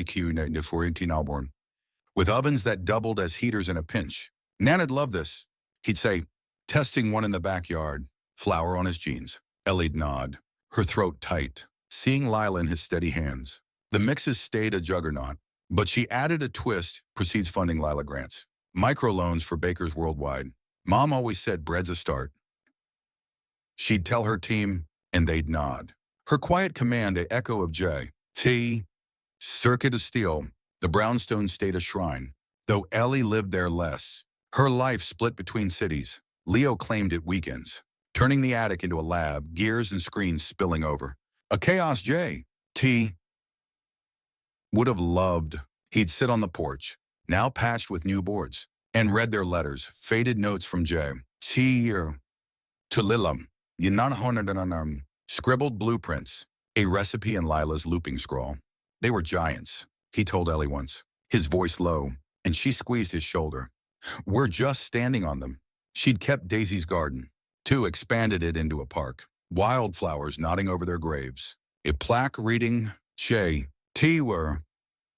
ovens that doubled as heaters in a pinch. Nana'd love this. He'd say, testing one in the backyard, flour on his jeans. Ellie'd nod, her throat tight, seeing Lila in his steady hands. The mixes stayed a juggernaut, but she added a twist, proceeds funding Lila grants. Microloans for bakers worldwide. Mom always said bread's a start. She'd tell her team, and they'd nod. Her quiet command, a echo of J.T. Circuit of Steel, the brownstone stayed a shrine. Though Ellie lived there less, her life split between cities. Leo claimed it weekends, turning the attic into a lab, gears and screens spilling over. A chaos J.T. would have loved. He'd sit on the porch, now patched with new boards, and read their letters, faded notes from J.T. to Lila, scribbled blueprints, a recipe in Lila's looping scroll. They were giants, he told Ellie once, his voice low, and she squeezed his shoulder. We're just standing on them. She'd kept Daisy's garden, too, expanded it into a park, wildflowers nodding over their graves, a plaque reading J.T. were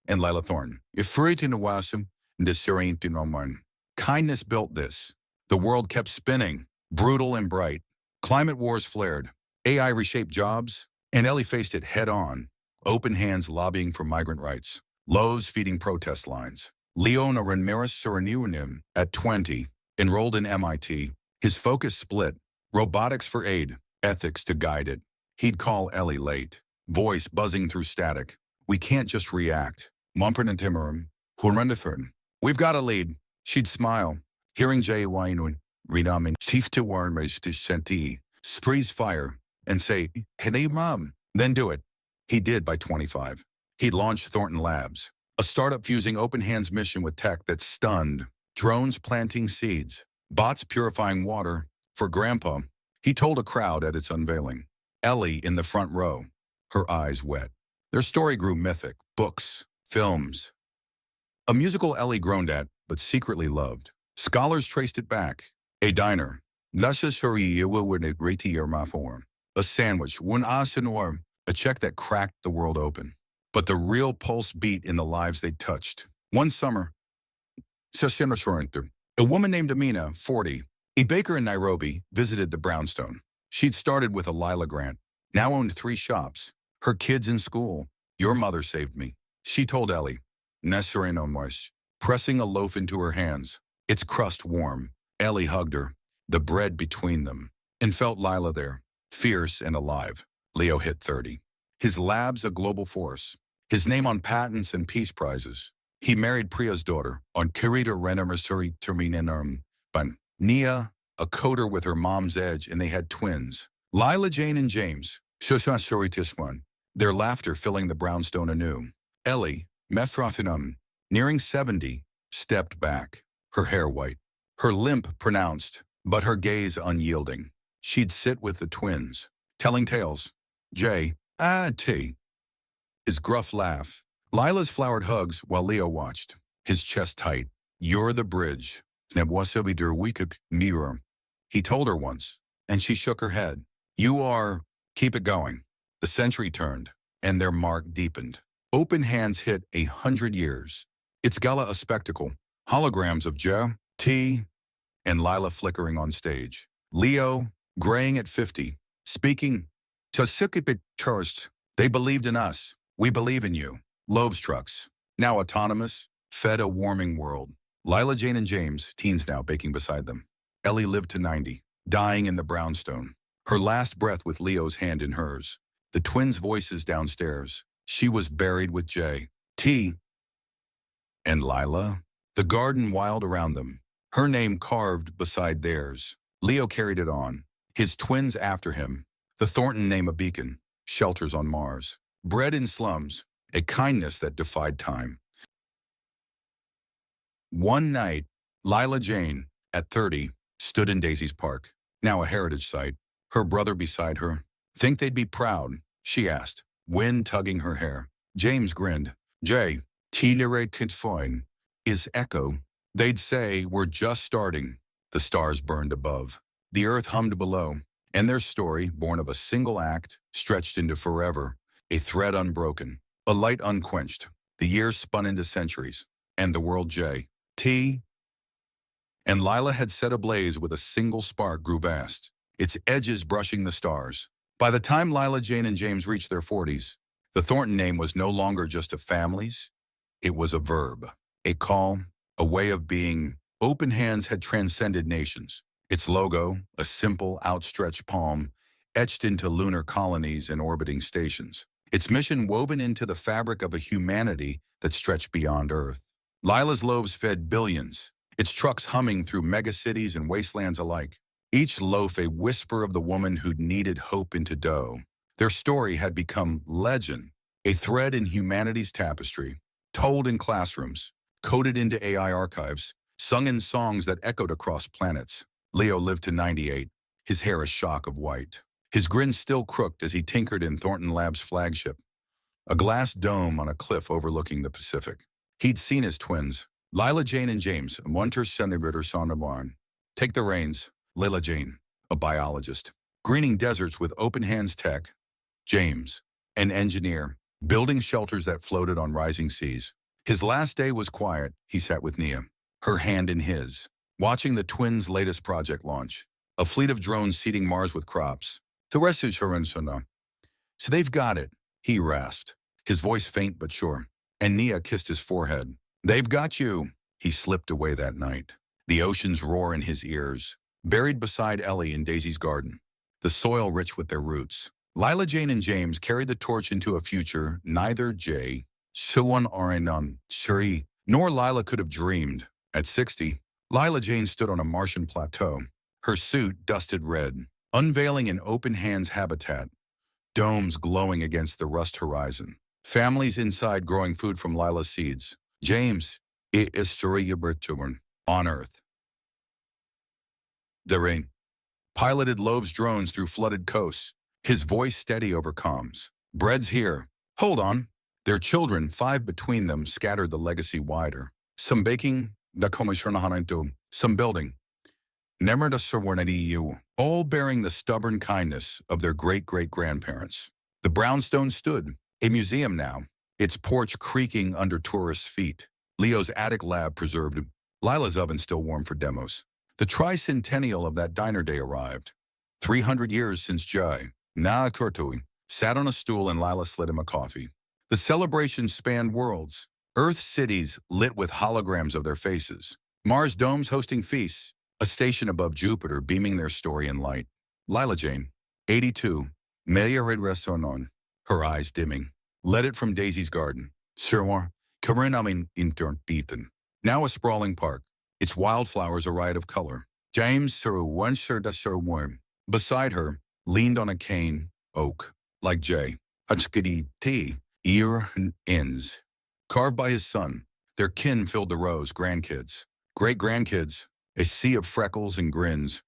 and Lila Thornton. Kindness built this. The world kept spinning, brutal and bright. Climate wars flared. AI reshaped jobs. And Ellie faced it head-on, open hands lobbying for migrant rights, Loaves feeding protest lines. Leona Ramirez Sereniunim, at 20, enrolled in MIT. His focus split, robotics for aid, ethics to guide it. He'd call Ellie late, voice buzzing through static. We can't just react. Mompernatimurum, Hurmendifern. We've got a lead. She'd smile, hearing Jay Wainun, Renamin, Seek to Warmes to Senti, sprees fire, and say, Hey, Mom, then do it. He did by 25. He'd launched Thornton Labs, a startup fusing open hands mission with tech that stunned, drones planting seeds, bots purifying water. For Grandpa, he told a crowd at its unveiling. Ellie in the front row, her eyes wet. Their story grew mythic, books, films. A musical Ellie groaned at, but secretly loved. Scholars traced it back. A diner. A sandwich, a check that cracked the world open. But the real pulse beat in the lives they touched. One summer, a woman named Amina, 40, a baker in Nairobi, visited the brownstone. She'd started with a Lila grant, now owned 3 shops. Her kids in school. Your mother saved me, she told Ellie, pressing a loaf into her hands, its crust warm. Ellie hugged her, the bread between them, and felt Lila there, fierce and alive. Leo hit 30. His lab's a global force. His name on patents and peace prizes. He married Priya's daughter on Kirita Renamisuri Terminenum, but Nia, a coder with her mom's edge, and they had twins. Lila Jane and James, Shoshashoritiswan, their laughter filling the brownstone anew. Ellie, Methrothinum, nearing 70, stepped back, her hair white, her limp pronounced, but her gaze unyielding. She'd sit with the twins, telling tales. Jay, T. His gruff laugh. Lila's flowered hugs while Leo watched, his chest tight. You're the bridge. Mirror. He told her once, and she shook her head. You are. Keep it going. The century turned, and their mark deepened. Open hands hit 100 years. Its gala a spectacle. Holograms of Joe, T, and Lila flickering on stage. Leo, graying at 50, speaking. They believed in us. We believe in you. Loaves trucks, now autonomous, fed a warming world. Lila Jane and James, teens now, baking beside them. Ellie lived to 90, dying in the brownstone. Her last breath with Leo's hand in hers. The twins' voices downstairs. She was buried with Jay, T, and Lila. The garden wild around them. Her name carved beside theirs. Leo carried it on. His twins after him. The Thornton name a beacon. Shelters on Mars. Bred in slums. A kindness that defied time. One night, Lila Jane, at 30, stood in Daisy's Park, now a heritage site, her brother beside her. Think they'd be proud, she asked, wind tugging her hair. James grinned. Jay, Tilere Kitfoin, is echo. They'd say we're just starting. The stars burned above. The earth hummed below. And their story, born of a single act, stretched into forever, a thread unbroken. A light unquenched, the years spun into centuries, and the world J, T, and Lila had set ablaze with a single spark grew vast, its edges brushing the stars. By the time Lila Jane and James reached their 40s, the Thornton name was no longer just a family's, it was a verb, a call, a way of being. Open hands had transcended nations. Its logo, a simple, outstretched palm, etched into lunar colonies and orbiting stations. Its mission woven into the fabric of a humanity that stretched beyond Earth. Lila's loaves fed billions, its trucks humming through megacities and wastelands alike. Each loaf a whisper of the woman who'd kneaded hope into dough. Their story had become legend, a thread in humanity's tapestry, told in classrooms, coded into AI archives, sung in songs that echoed across planets. Leo lived to 98, his hair a shock of white. His grin still crooked as he tinkered in Thornton Labs' flagship, a glass dome on a cliff overlooking the Pacific. He'd seen his twins, Lila Jane and James, Munter Sennebitter Sonnebarn. Take the reins, Lila Jane, a biologist, greening deserts with open hands tech. James, an engineer, building shelters that floated on rising seas. His last day was quiet. He sat with Nia, her hand in his, watching the twins' latest project launch, a fleet of drones seeding Mars with crops. The rest is Hurensona. So they've got it, he rasped, his voice faint but sure. And Nia kissed his forehead. They've got you. He slipped away that night. The ocean's roar in his ears, buried beside Ellie in Daisy's garden, the soil rich with their roots. Lila, Jane, and James carried the torch into a future neither Jay, Suwon, or Shuri, nor Lila could have dreamed. At 60, Lila Jane stood on a Martian plateau, her suit dusted red, unveiling an open hands habitat, domes glowing against the rust horizon. Families inside growing food from Lila's seeds. James, it is on Earth. The rain piloted Loaves drones through flooded coasts, his voice steady over comms. Bread's here. Hold on. Their children, 5 between them, scattered the legacy wider. Some baking, some building. All bearing the stubborn kindness of their great-great-grandparents. The brownstone stood, a museum now, its porch creaking under tourists' feet. Leo's attic lab preserved, Lila's oven still warm for demos. The tricentennial of that diner day arrived. 300 years since Jai, Kurtui, sat on a stool and Lila slid him a coffee. The celebration spanned worlds. Earth cities lit with holograms of their faces. Mars domes hosting feasts. A station above Jupiter beaming their story in light. Lila Jane, 82, media resonon, her eyes dimming, led it from Daisy's garden. Sirwar, Karenamin Intertitan. Now a sprawling park, its wildflowers a riot of color. James Sir one Sir da Sir worm. Beside her, leaned on a cane, oak, like Jay. Atskidi tea, ear and ends. Carved by his son, their kin filled the rows, grandkids, great-grandkids, a sea of freckles and grins,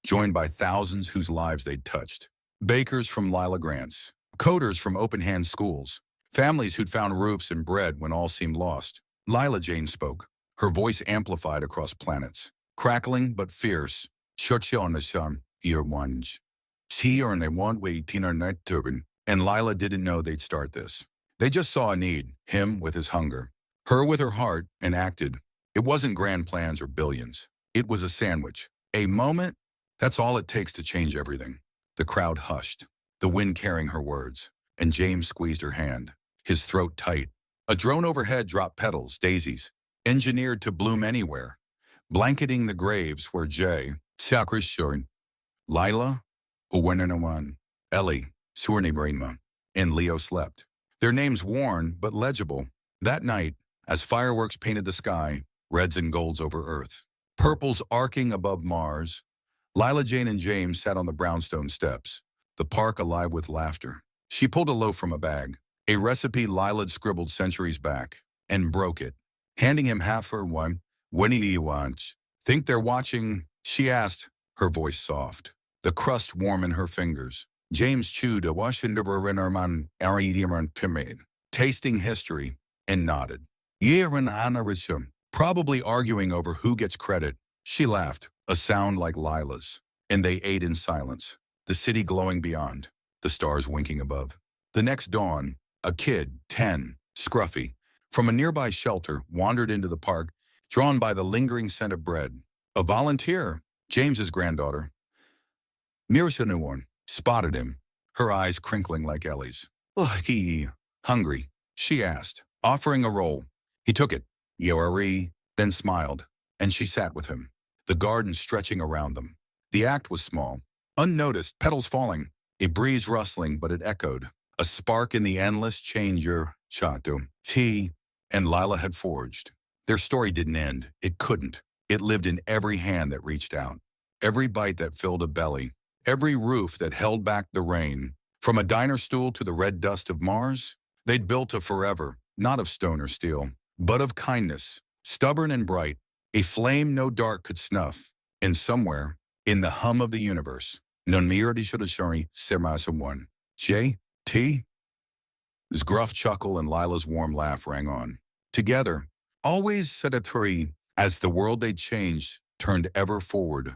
joined by thousands whose lives they'd touched. Bakers from Lila Grants, coders from open-hand schools, families who'd found roofs and bread when all seemed lost. Lila Jane spoke, her voice amplified across planets, crackling but fierce. And Lila didn't know they'd start this. They just saw a need, him with his hunger, her with her heart, and acted. It wasn't grand plans or billions. It was a sandwich. A moment, that's all it takes to change everything. The crowd hushed, the wind carrying her words, and James squeezed her hand, his throat tight. A drone overhead dropped petals, daisies, engineered to bloom anywhere, blanketing the graves where Jay, Sakrishorin, Lila, Uwenenawan, Ellie, Suernebrima, and Leo slept. Their names worn but legible. That night, as fireworks painted the sky, reds and golds over Earth, purples arcing above Mars, Lila Jane and James sat on the brownstone steps, the park alive with laughter. She pulled a loaf from a bag, a recipe Lila'd scribbled centuries back, and broke it, handing him half her one. When do you want? Think they're watching? She asked, her voice soft, the crust warm in her fingers. James chewed a Washington pyramid, tasting history, and nodded. Probably arguing over who gets credit. She laughed, a sound like Lila's, and they ate in silence, the city glowing beyond, the stars winking above. The next dawn, a kid, 10, scruffy, from a nearby shelter, wandered into the park, drawn by the lingering scent of bread. A volunteer, James's granddaughter, Mirashanuwan, spotted him, her eyes crinkling like Ellie's. He hungry, she asked, offering a roll. He took it, Yorari, then smiled, and she sat with him, the garden stretching around them. The act was small, unnoticed, petals falling, a breeze rustling, but it echoed, a spark in the endless changer, Chatu, he, and Lila had forged. Their story didn't end. It couldn't. It lived in every hand that reached out, every bite that filled a belly, every roof that held back the rain. From a diner stool to the red dust of Mars, they'd built a forever, not of stone or steel, but of kindness, stubborn and bright, a flame no dark could snuff. And somewhere, in the hum of the universe, one. J.T.? His gruff chuckle and Lila's warm laugh rang on. Together, always sedentary, as the world they'd changed turned ever forward,